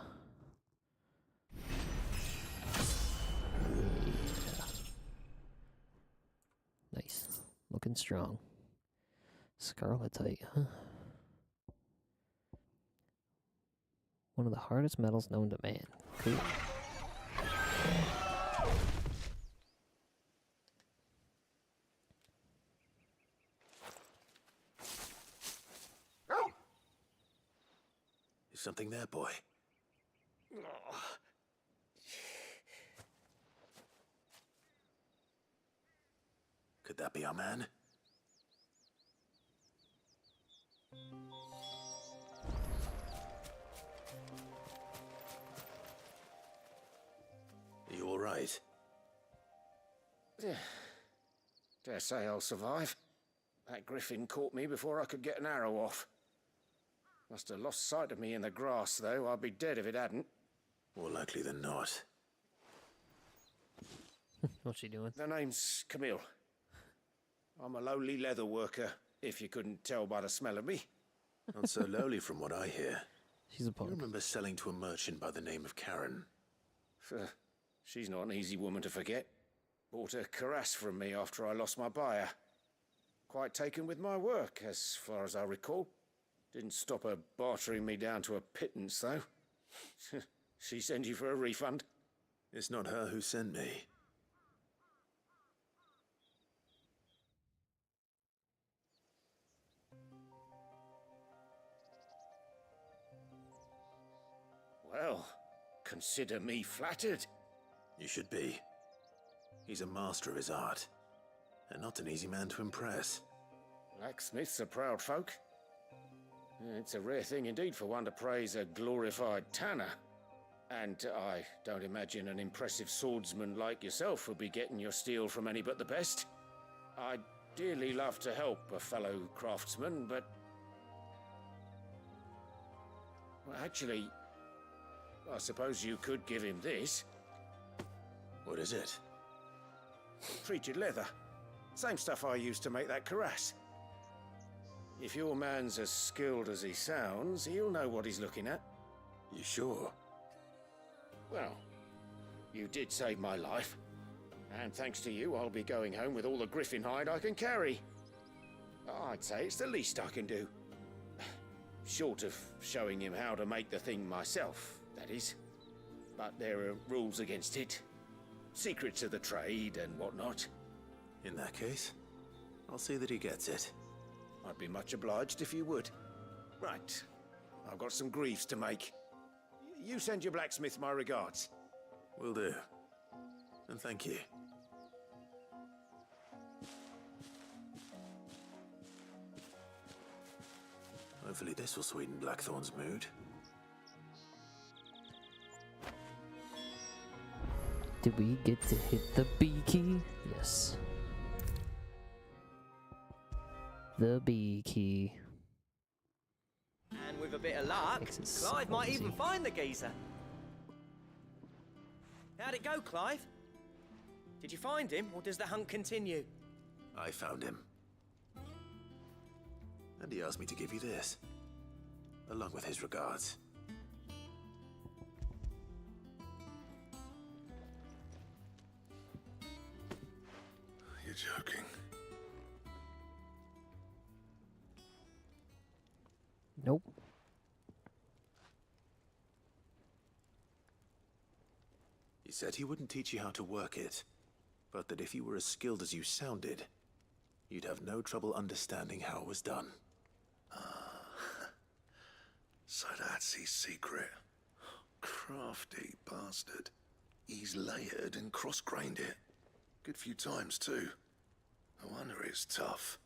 Yeah. Nice. Looking strong. Scarletite, huh? One of the hardest metals known to man. Cool. Is something there, boy? Could that be our man? Are you all right? Dare say I'll survive. That griffin caught me before I could get an arrow off. Must have lost sight of me in the grass, though. I'd be dead if it hadn't. More likely than not. What's she doing? The name's Camille. I'm a lowly leather worker, if you couldn't tell by the smell of me. Not so lowly from what I hear. She's a punk. I remember selling to a merchant by the name of Karen. She's not an easy woman to forget. Bought a cuirass from me after I lost my buyer. Quite taken with my work, as far as I recall. Didn't stop her bartering me down to a pittance, though. She send you for a refund? It's not her who sent me. Well, consider me flattered. You should be. He's a master of his art, and not an easy man to impress. Blacksmiths are proud folk. It's a rare thing indeed for one to praise a glorified tanner. And I don't imagine an impressive swordsman like yourself would be getting your steel from any but the best. I'd dearly love to help a fellow craftsman, but... Well, actually, I suppose you could give him this. What is it? Treated leather. Same stuff I used to make that cuirass. If your man's as skilled as he sounds, he'll know what he's looking at. You sure? Well, you did save my life. And thanks to you, I'll be going home with all the griffin hide I can carry. I'd say it's the least I can do. Short of showing him how to make the thing myself, that is. But there are rules against it. Secrets of the trade and whatnot. In that case, I'll see that he gets it. I'd be much obliged if you would. Right. I've got some greaves to make. You send your blacksmith my regards. Will do. And thank you. Hopefully this will sweeten Blackthorn's mood. Did we get to hit the B key? Yes. the B key. And with a bit of luck, Makes it so Clive might even easy. find the geezer. How'd it go, Clive? Did you find him, or does the hunt continue? I found him. And he asked me to give you this, along with his regards. You're joking. Nope. He said he wouldn't teach you how to work it, but that if you were as skilled as you sounded, you'd have no trouble understanding how it was done. So that's his secret. Crafty bastard. He's layered and cross-grained it. Good few times, too. No wonder it's tough.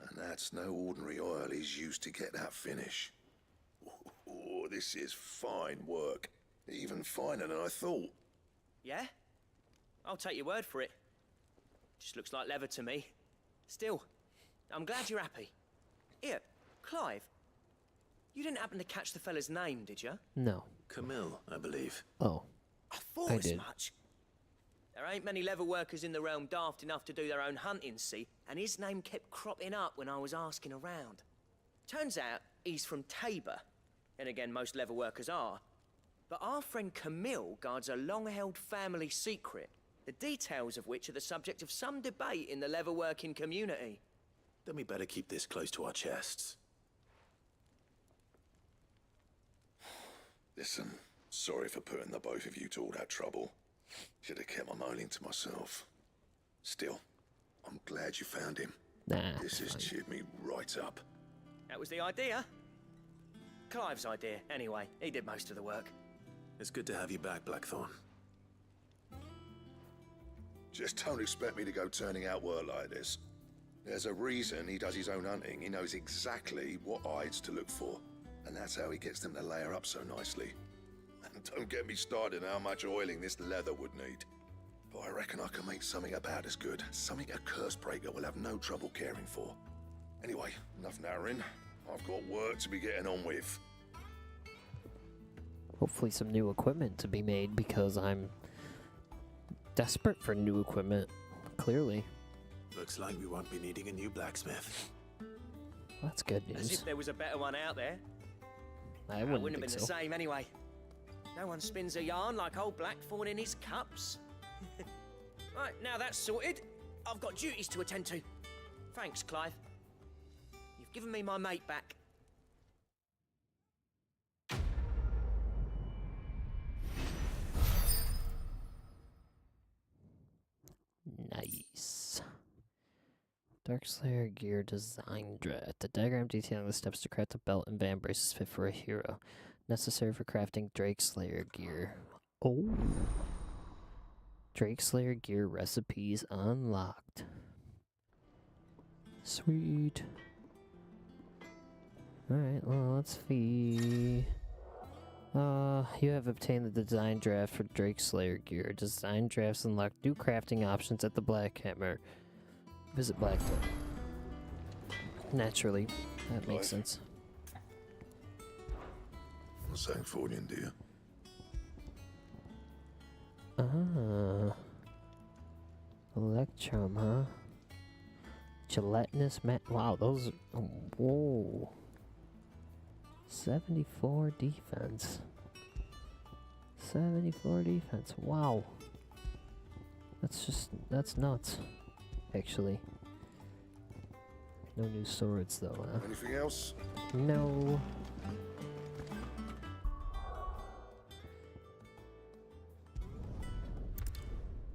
And that's no ordinary oil he's used to get that finish. Oh, this is fine work. Even finer than I thought. Yeah? I'll take your word for it. Just looks like leather to me. Still, I'm glad you're happy. Here, Clive. You didn't happen to catch the fella's name, did you? No. Camille, I believe. Oh. I thought I as did. much. There ain't many leather workers in the realm daft enough to do their own hunting, see? And his name kept cropping up when I was asking around. Turns out he's from Tabor. And again, most leather workers are. But our friend Camille guards a long-held family secret, the details of which are the subject of some debate in the leather-working community. Then we better keep this close to our chests. Listen, sorry for putting the both of you to all that trouble. Should have kept my moaning to myself. Still, I'm glad you found him. Nah. This has cheered me right up. That was the idea. Clive's idea, anyway. He did most of the work. It's good to have you back, Blackthorn. Just don't expect me to go turning out work like this. There's a reason he does his own hunting. He knows exactly what hides to look for. And that's how he gets them to layer up so nicely. And don't get me started on how much oiling this leather would need. But I reckon I can make something about as good. Something a Cursebreaker will have no trouble caring for. Anyway, enough narrowing. I've got work to be getting on with. Hopefully some new equipment to be made, because I'm desperate for new equipment, clearly. Looks like we won't be needing a new blacksmith. That's good As news. if there was a better one out there. I It wouldn't wouldn't have think been so. the same anyway. No one spins a yarn like old Blackthorn in his cups. Right, now that's sorted, I've got duties to attend to. Thanks, Clive. You've given me my mate back. Nice. Darkslayer gear design draft. The diagram detailing the steps to craft a belt and van braces fit for a hero. Necessary for crafting Drakeslayer gear. Oh. Drakeslayer gear recipes unlocked. Sweet. Alright, well, let's see. You have obtained the design draft for Drakeslayer gear. Design drafts unlock new crafting options at the Black Hammer. Visit Blackthorn. Naturally, that makes sense. What's that for you, dear? Electrum, huh? Gelatinous mat. Wow, those. Oh, whoa. 74 defense. 74 defense. Wow. That's nuts. Actually. No new swords though, huh? Anything else? No.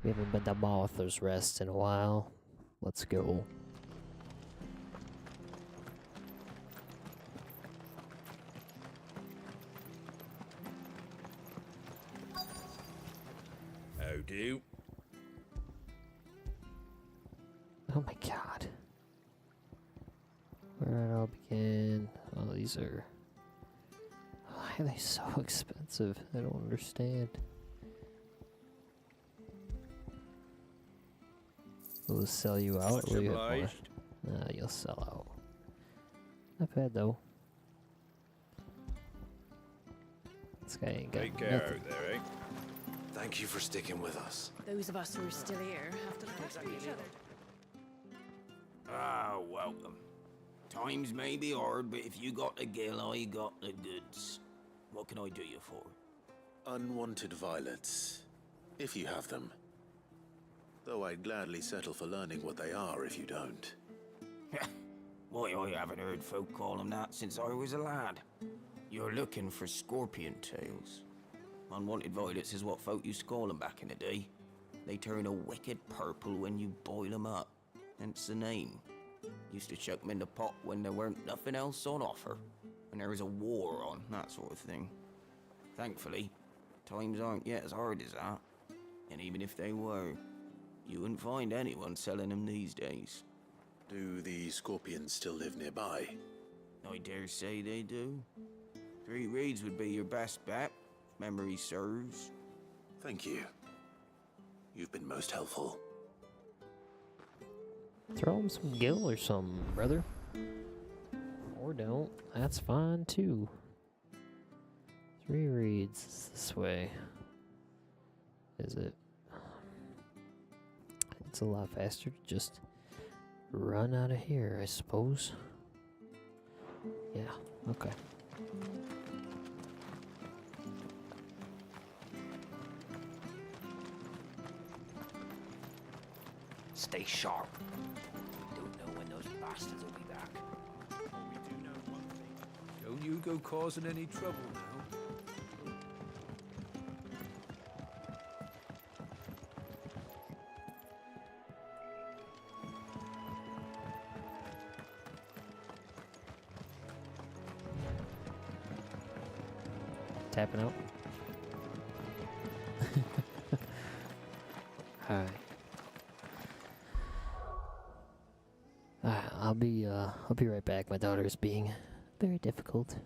We haven't been to Martha's Rest in a while. Let's go. How do? Oh my god. Where did it all begin? Oh, these are... Why are they so expensive? I don't understand. Will this sell you out? Much Or will you have more? obliged. You'll sell out. Not bad though. This guy ain't got Take care nothing. out there, eh? Thank you for sticking with us. Those of us who are still here have to look after each other. Ah, welcome. Times may be hard, but if you got the gill, I got the goods. What can I do you for? Unwanted violets, if you have them. Though I'd gladly settle for learning what they are if you don't. Why, I haven't heard folk call them that since I was a lad. You're looking for scorpion tails. Unwanted violets is what folk used to call them back in the day. They turn a wicked purple when you boil them up, hence the name. Used to chuck them in the pot when there weren't nothing else on offer, when there was a war on, that sort of thing. Thankfully, times aren't yet as hard as that. And even if they were, you wouldn't find anyone selling them these days. Do the scorpions still live nearby? I dare say they do. 3 Reeds would be your best bet, if memory serves. Thank you. You've been most helpful. Throw him some gill or something, brother. Or don't. That's fine too. 3 Reeds this way. Is it? It's a lot faster to just run out of here, I suppose. Yeah, okay. Stay sharp. Don't know when those bastards will be back. We do know one thing. Don't you go causing any trouble now. Tapping out. Alright. I'll be right back. My daughter is being very difficult.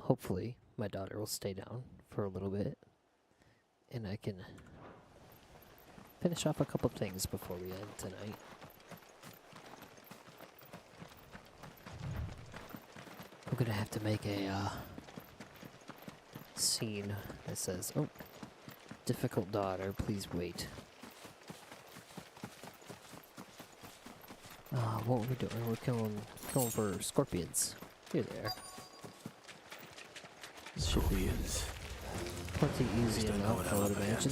hopefully my daughter will stay down for a little bit, and I can finish off a couple things before we end tonight. We're gonna have to make a scene that says, "Oh, difficult daughter, please wait." What are we doing? We're killing for scorpions. Here they are. Scorpions. Plenty easy enough, I would imagine.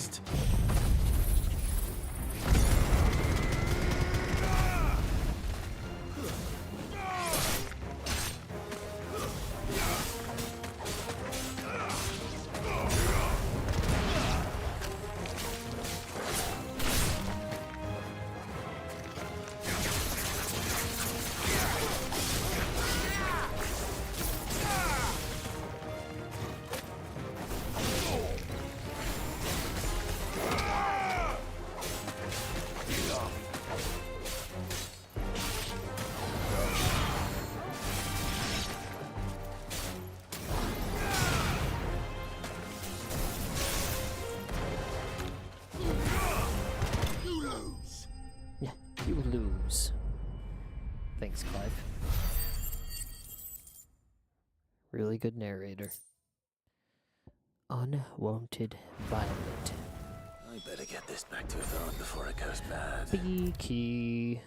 You lose. Thanks, Clive. Really good narrator. Unwanted Violet. I better get this back to Yvonne before it goes bad. Beaky.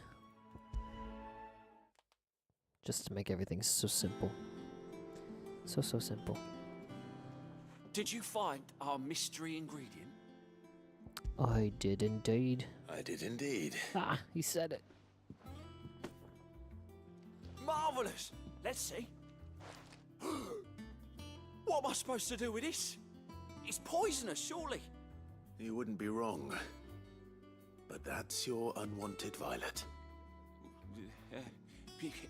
Just to make everything so simple. So simple. Did you find our mystery ingredient? I did indeed. I did indeed. Ah, he said it. Marvellous! Let's see. What am I supposed to do with this? It's poisonous, surely. You wouldn't be wrong. But that's your unwanted Violet.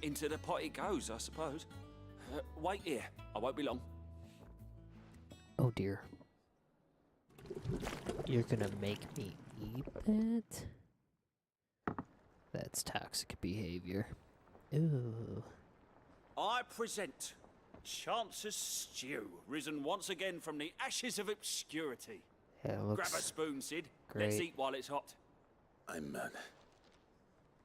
Into the pot it goes, I suppose. Wait here. I won't be long. Oh dear. You're gonna make me eat that? That's toxic behavior. Ooh. I present Chance's Stew, risen once again from the ashes of obscurity. Yeah, it looks Grab a spoon, Sid. great. Let's eat while it's hot. I'm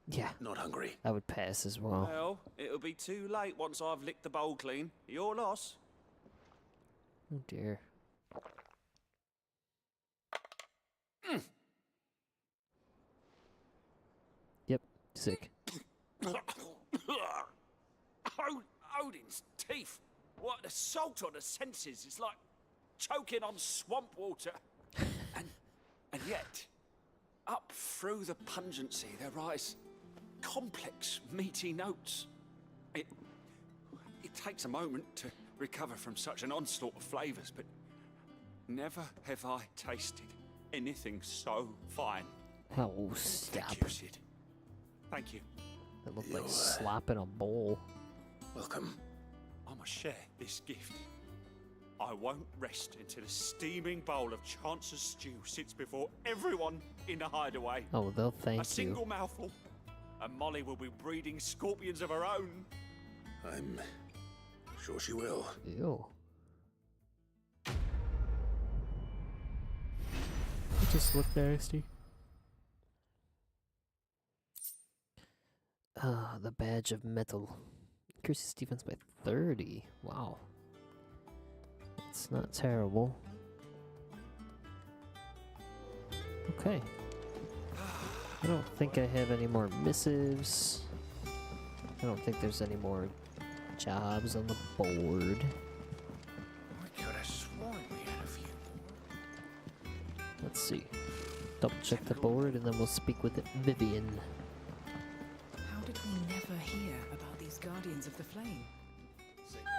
yeah, not hungry. I would pass as well. Well, it'll be too late once I've licked the bowl clean. Your loss. Oh dear. Yep, sick. Odin's teeth. What the salt on the senses. It's like choking on swamp water. and yet, up through the pungency there rise complex, meaty notes. It takes a moment to recover from such an onslaught of flavours, but never have I tasted anything so fine. Oh, stop. Thank you, Sid. Thank you. It looked like slop in a bowl. Welcome. I must share this gift. I won't rest until a steaming bowl of Chance's Stew sits before everyone in the hideaway. Oh, they'll thank you. A single mouthful, and Molly will be breeding scorpions of her own. I'm sure she will. Ew. It just looked nasty. The badge of metal. Increases defense by 30. Wow. It's not terrible. Okay. I don't think I have any more missives. I don't think there's any more jobs on the board. I could have sworn we had a few more. Let's see. Double check the board and then we'll speak with Vivian. How did we never hear about these Guardians of the Flame?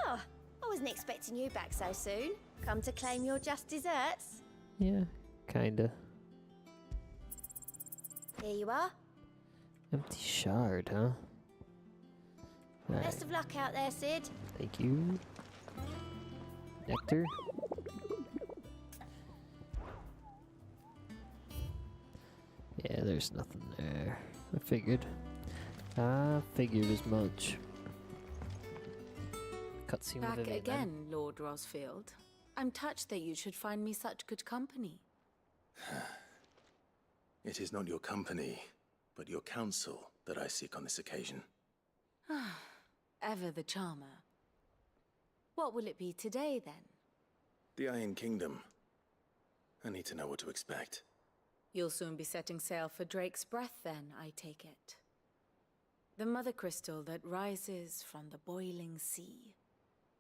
Oh, I wasn't expecting you back so soon. Come to claim your just desserts? Yeah, kinda. Here you are. Empty shard, huh? Alright, Best of luck out there, Sid. thank you. Nectar. Yeah, there's nothing there. I figured as much. cutscene with Back Vivian. again, Lord Rosfield. I'm touched that you should find me such good company. It is not your company, but your counsel that I seek on this occasion. Ever the charmer. What will it be today, then? The Iron Kingdom. I need to know what to expect. You'll soon be setting sail for Drake's Breath, then, I take it. The mother crystal that rises from the boiling sea.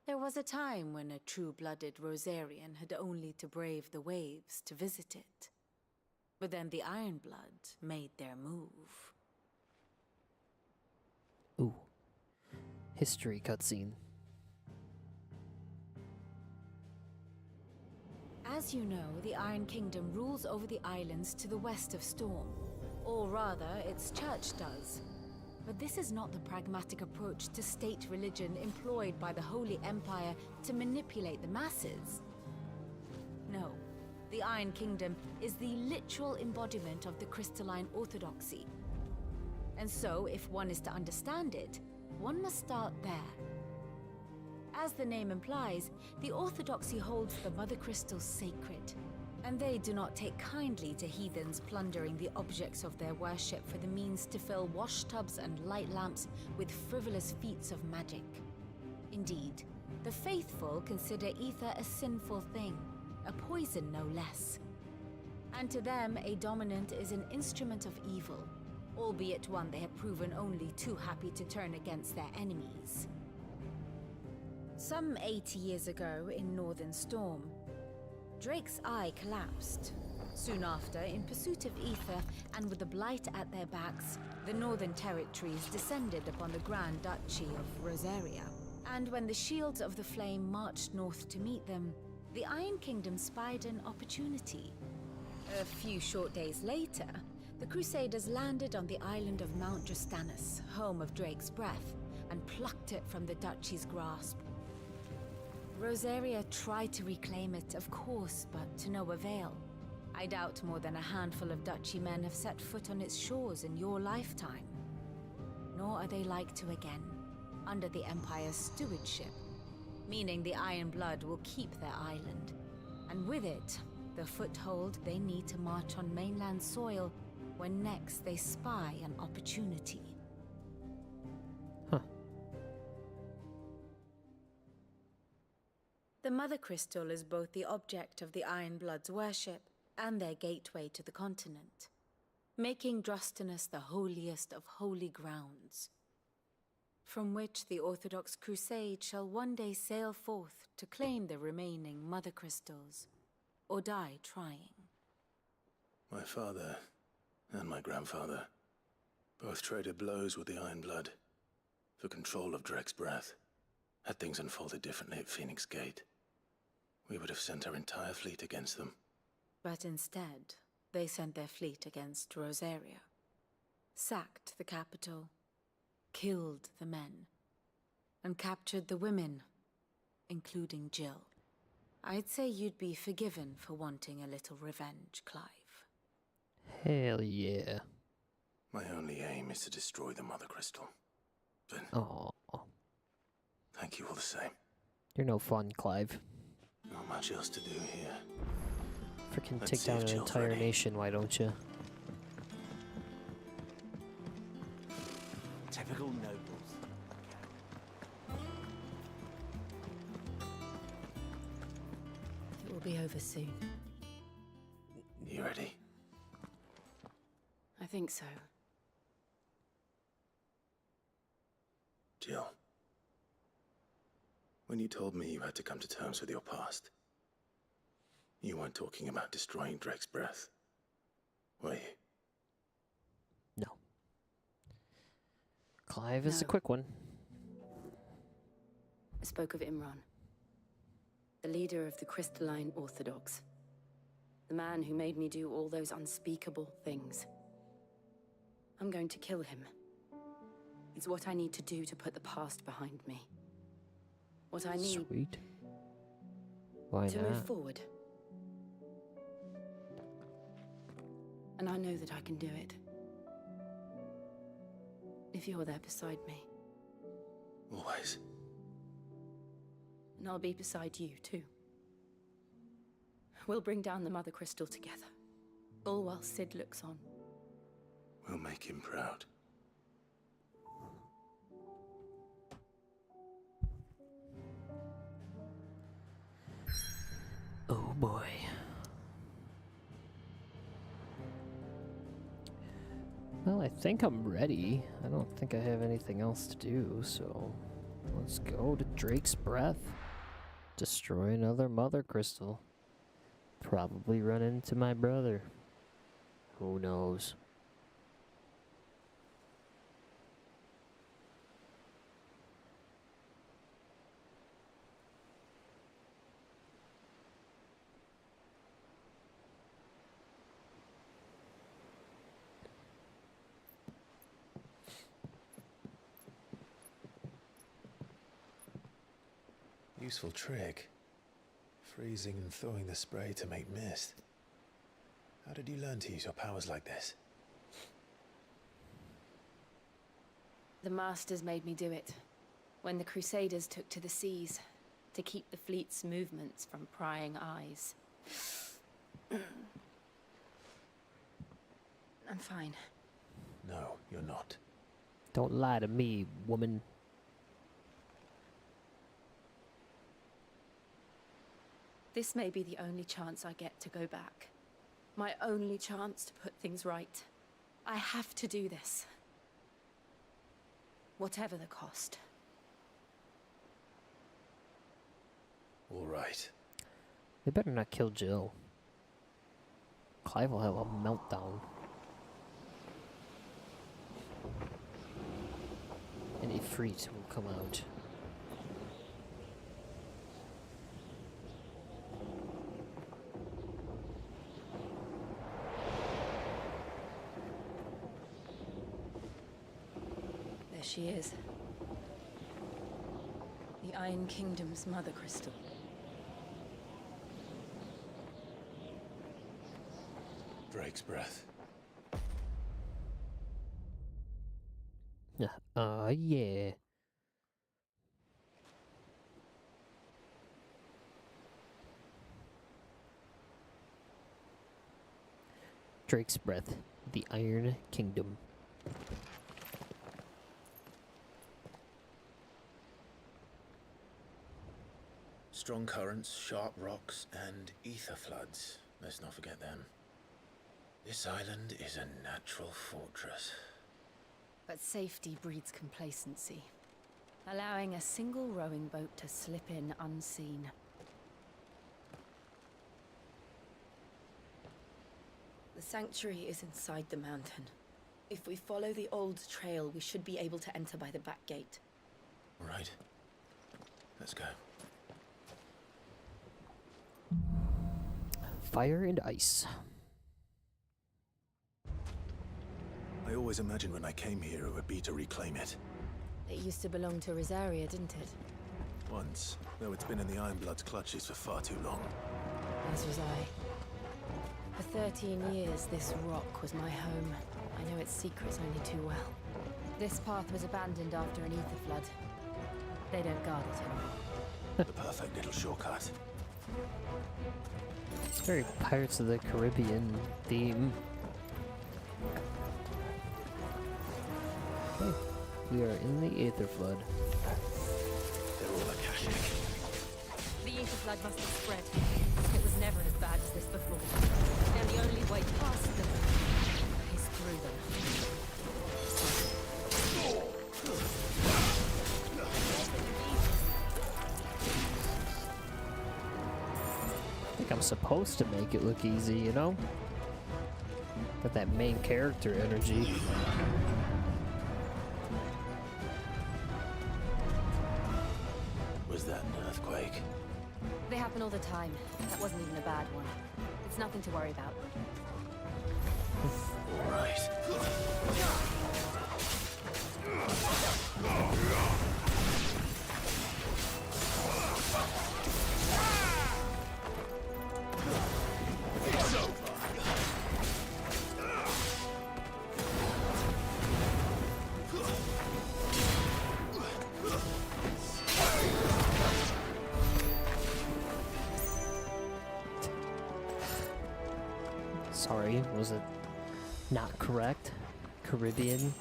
There was a time when a true-blooded Rosarian had only to brave the waves to visit it. But then the Ironblood made their move. Ooh. History cutscene. As you know, the Iron Kingdom rules over the islands to the west of Storm. Or rather, its church does. But this is not the pragmatic approach to state religion employed by the Holy Empire to manipulate the masses. No, the Iron Kingdom is the literal embodiment of the crystalline orthodoxy. And so, if one is to understand it, one must start there. As the name implies, the orthodoxy holds the Mother Crystals sacred, and they do not take kindly to heathens plundering the objects of their worship for the means to fill washtubs and light lamps with frivolous feats of magic. Indeed, the faithful consider ether a sinful thing, a poison no less. And to them, a dominant is an instrument of evil, albeit one they have proven only too happy to turn against their enemies. Some 80 years ago, in Northern Storm, Drake's Eye collapsed. Soon after, in pursuit of ether and with the Blight at their backs, the Northern Territories descended upon the Grand Duchy of Rosaria. And when the Shields of the Flame marched north to meet them, the Iron Kingdom spied an opportunity. A few short days later, the Crusaders landed on the island of Mount Drastanus, home of Drake's Breath, and plucked it from the Duchy's grasp. Rosaria tried to reclaim it, of course, but to no avail. I doubt more than a handful of Duchy men have set foot on its shores in your lifetime. Nor are they like to again, under the Empire's stewardship, meaning the Iron Blood will keep their island, and with it, the foothold they need to march on mainland soil when next they spy an opportunity. The Mother Crystal is both the object of the Iron Blood's worship and their gateway to the continent, making Drastanus the holiest of holy grounds, from which the Orthodox Crusade shall one day sail forth to claim the remaining Mother Crystals, or die trying. My father and my grandfather both traded blows with the Iron Blood for control of Drake's Breath. Had things unfolded differently at Phoenix Gate, we would have sent our entire fleet against them. But instead, they sent their fleet against Rosaria, sacked the capital, killed the men, and captured the women, including Jill. I'd say you'd be forgiven for wanting a little revenge, Clive. Hell yeah. My only aim is to destroy the Mother Crystal. But thank you all the same. You're no fun, Clive. Not much else to do here. Freaking Let's take see down if an Jill's entire ready. nation, why don't you? Typical nobles. It will be over soon. You ready? I think so. Jill. When you told me you had to come to terms with your past, you weren't talking about destroying Drake's Breath, were you? No. Clive is a quick one. I spoke of Imran, the leader of the Crystalline Orthodox. The man who made me do all those unspeakable things. I'm going to kill him. It's what I need to do to put the past behind me. What I need Sweet. Why to not? move forward. And I know that I can do it. If you're there beside me. Always. And I'll be beside you, too. We'll bring down the Mother Crystal together, all while Cid looks on. We'll make him proud. Oh boy. Well, I think I'm ready. I don't think I have anything else to do, so let's go to Drake's Breath. Destroy another Mother Crystal. Probably run into my brother. Who knows? Useful trick. Freezing and thawing the spray to make mist. How did you learn to use your powers like this? The Masters made me do it, when the Crusaders took to the seas, to keep the fleet's movements from prying eyes. I'm fine. No, you're not. Don't lie to me, woman. This may be the only chance I get to go back. My only chance to put things right. I have to do this. Whatever the cost. All right. They better not kill Jill. Clive will have a meltdown. And Ifrit will come out. There she is. The Iron Kingdom's Mother Crystal. Drake's Breath. Yeah. Drake's Breath, the Iron Kingdom. Strong currents, sharp rocks, and ether floods. Let's not forget them. This island is a natural fortress. But safety breeds complacency, allowing a single rowing boat to slip in unseen. The sanctuary is inside the mountain. If we follow the old trail, we should be able to enter by the back gate. All right. Let's go. Fire and ice. I always imagined when I came here it would be to reclaim it. It used to belong to Rosaria, didn't it? Once, though it's been in the Ironblood's clutches for far too long. As was I. For 13 years, this rock was my home. I know its secrets only too well. This path was abandoned after an ether flood. They don't guard it anymore. The perfect little shortcut. It's very Pirates of the Caribbean theme. Okay, we are in the Aether Flood. They're all Akashic. The ether flood must have spread. It was never as bad as this before. And the only way past them is through them. I think I'm supposed to make it look easy, you know? Got that main character energy. Was that an earthquake? They happen all the time. That wasn't even a bad one. It's nothing to worry about. All right. It's over. Sorry, was it not correct? Caribbean?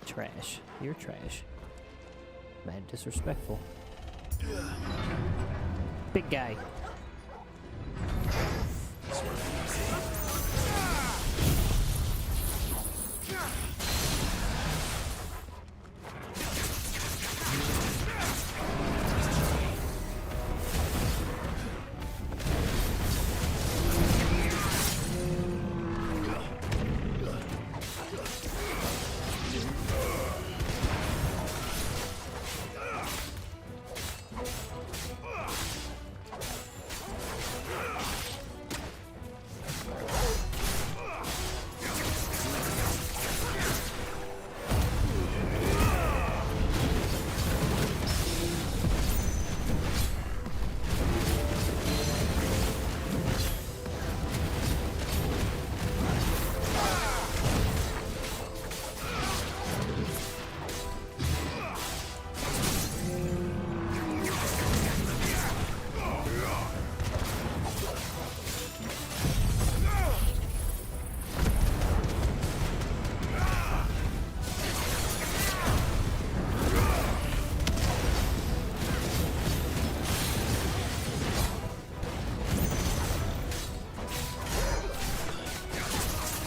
Trash. You're trash. Mad disrespectful. Big guy.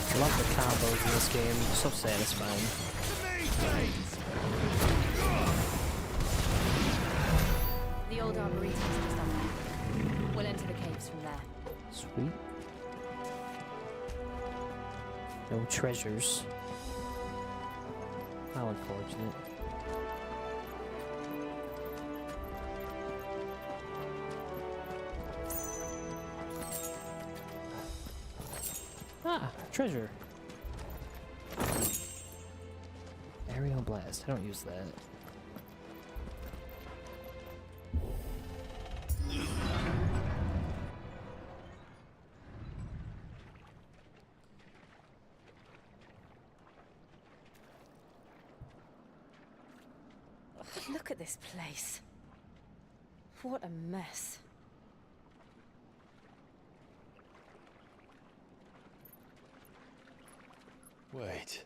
I love the combos in this game, so satisfying. The old arboretum is just up there. We'll enter the caves from there. Sweet. No treasures. How unfortunate. Ah, treasure. Aerial blast. I don't use that. Look at this place. What a mess. Wait.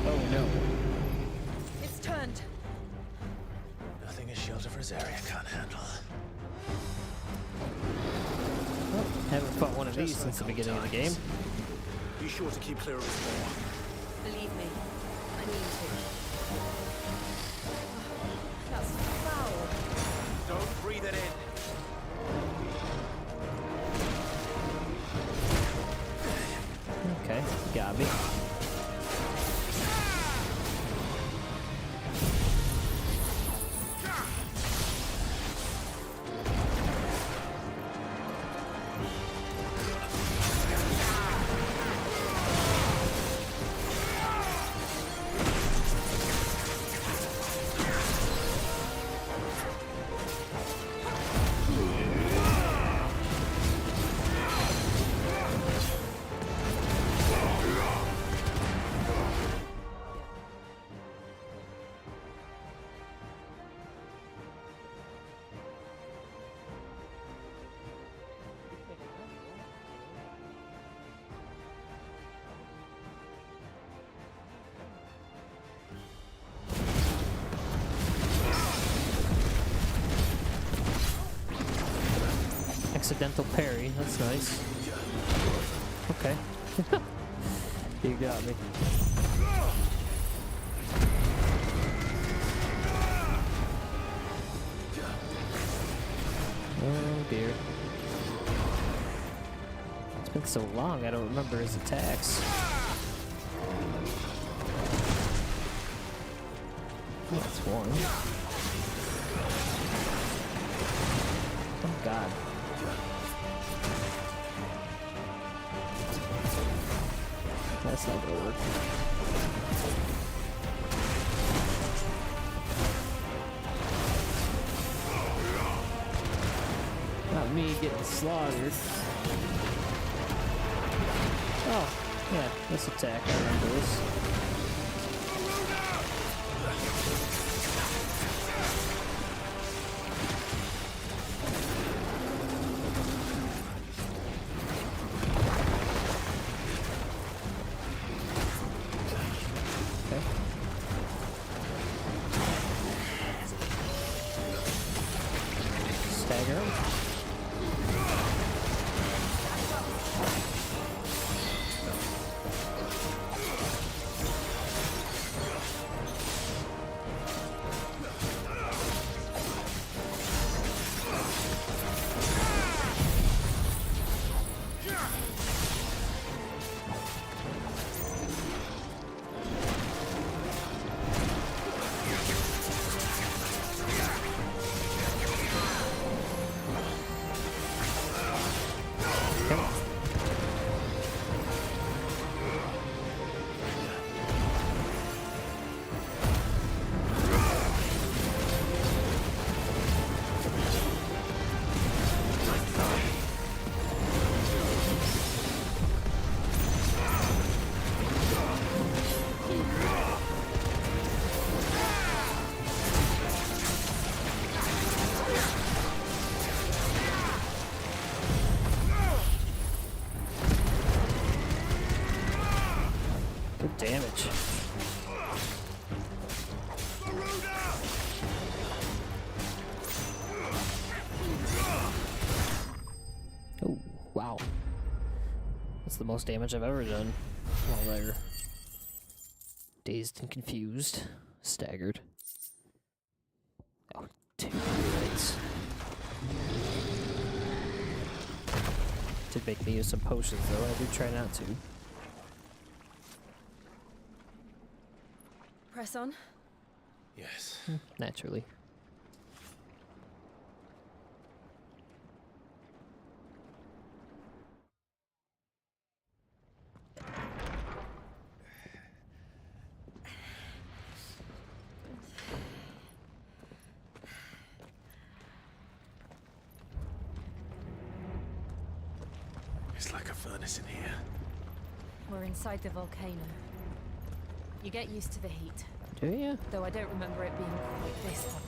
Oh no. It's turned. Nothing a shield of Rosaria can't handle. Well, haven't fought one of these since the beginning of the game. Be sure to keep clear of his more. Believe me, I mean to. That's foul. Don't breathe it in. Okay, got me. Accidental parry, that's nice. Okay. You got me. Oh dear. It's been so long, I don't remember his attacks. That's one. Oh god. That's not gonna work. about me getting slaughtered. Oh, yeah, this attack, I remember this. Damage. Oh, wow. That's the most damage I've ever done while they're dazed and confused, staggered. Oh, 2 hits. Did make me use some potions though, I did try not to. Press on? Yes. Naturally. It's like a furnace in here. We're inside the volcano. You get used to the heat. Do you? Though I don't remember it being quite this hot.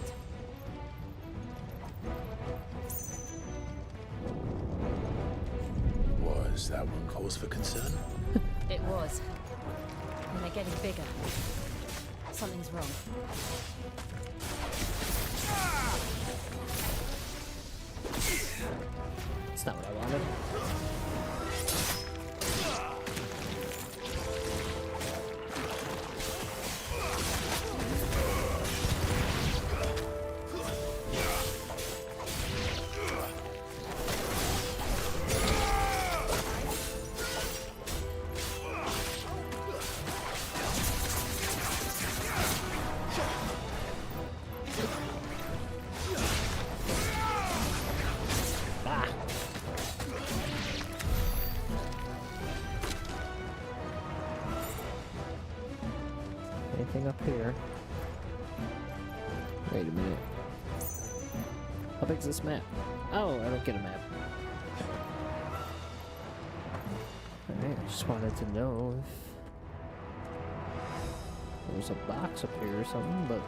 Was that one cause for concern? It was. And they're getting bigger. Something's wrong. It's not what I wanted. Anything up here? Wait a minute. How big is this map? Oh, I don't get a map. Alright, I just wanted to know if there's a box up here or something, but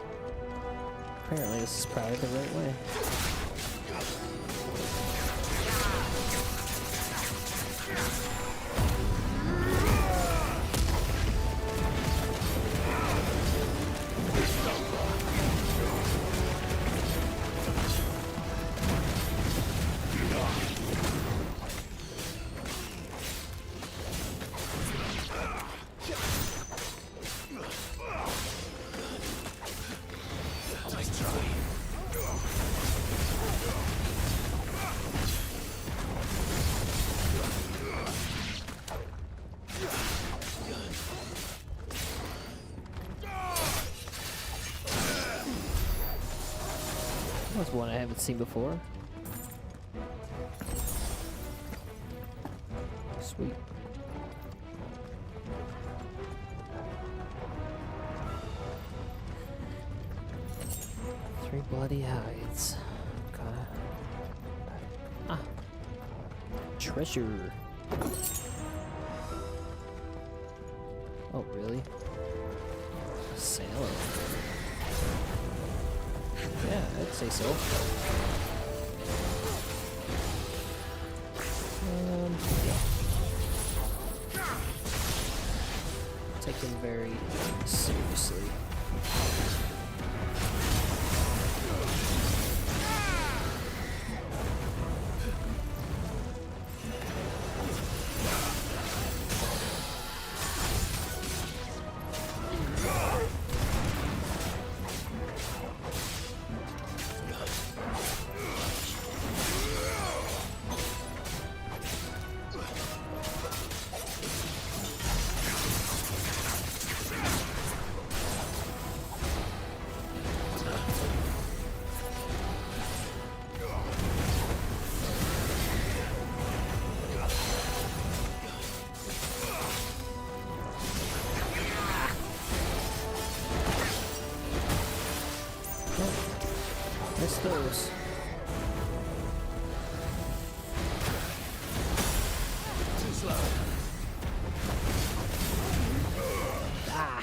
apparently this is probably the right way. That's one I haven't seen before. Sweet. Three bloody hides. Okay. Ah. Treasure. Oh, really? A sailor. Yeah, I'd say so. Yeah. Take him very seriously. Missed those. Too slow. Ah.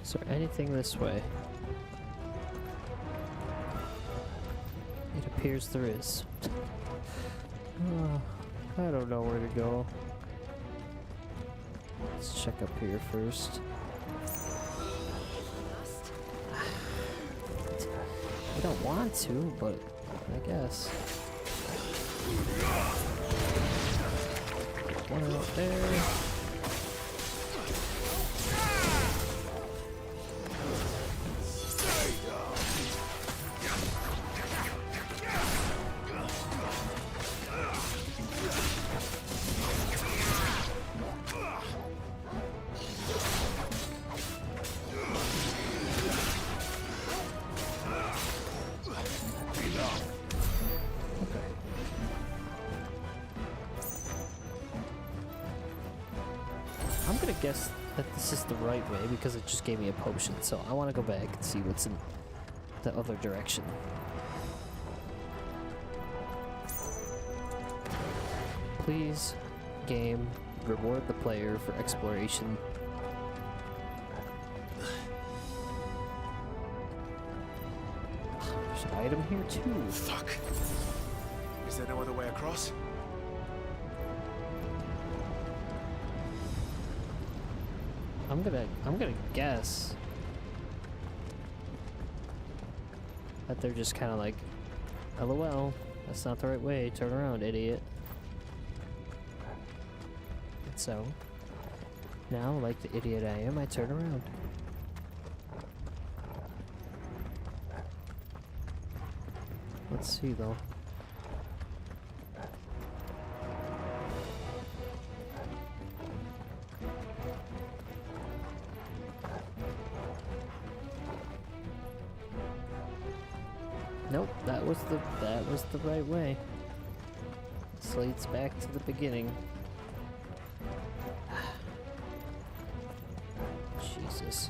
Is there anything this way? It appears there is. Oh, I don't know where to go. Let's check up here first. I don't want to, but I guess. One out there. I'm gonna guess that this is the right way because it just gave me a potion, so I want to go back and see what's in the other direction. Please, game, reward the player for exploration. There's an item here too. Fuck. Is there no other way across? I'm gonna guess that they're just kind of like, LOL, that's not the right way, turn around, idiot. And so, now, like the idiot I am, I turn around. Let's see though. Nope, that was the right way. This leads back to the beginning. Jesus.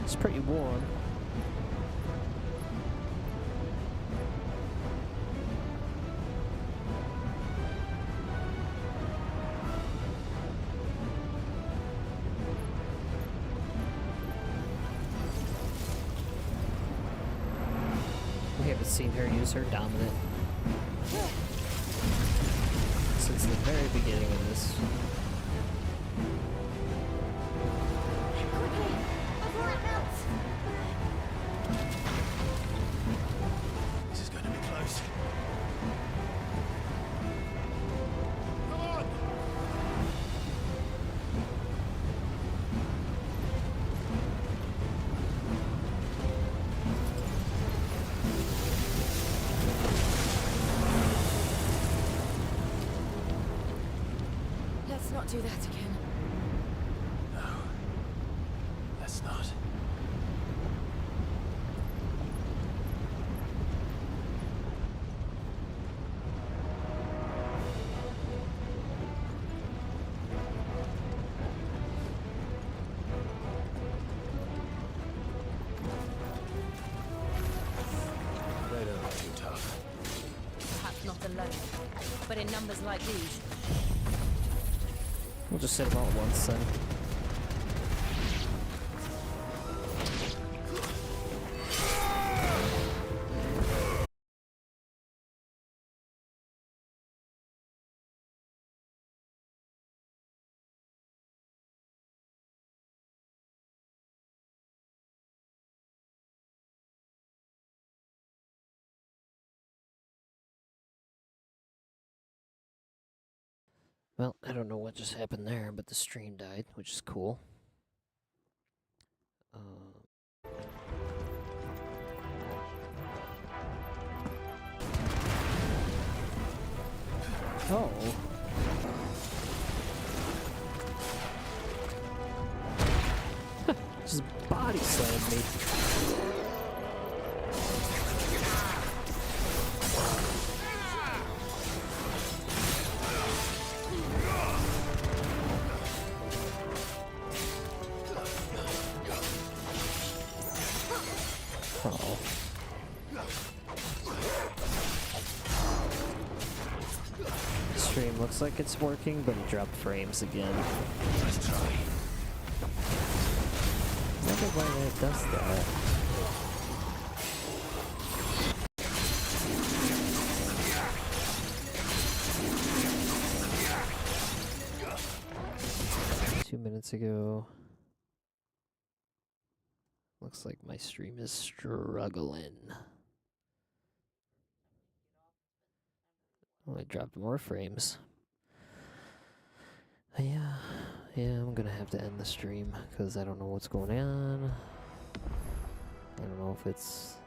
It's pretty warm. We haven't seen her use her dominant since the very beginning of this. Quickly! Over not do that again. No. Let's not. They don't look too tough. Perhaps not alone, but in numbers like these. We'll just hit them all at once then. Well, I don't know what just happened there, but the stream died, which is cool. Oh. Just body slammed me. Oh. The stream looks like it's working, but it dropped frames again. Let's try. I don't know why that does that. Minutes ago. Looks like my stream is struggling. Oh, I dropped more frames. Yeah, I'm gonna have to end the stream because I don't know what's going on. I don't know if it's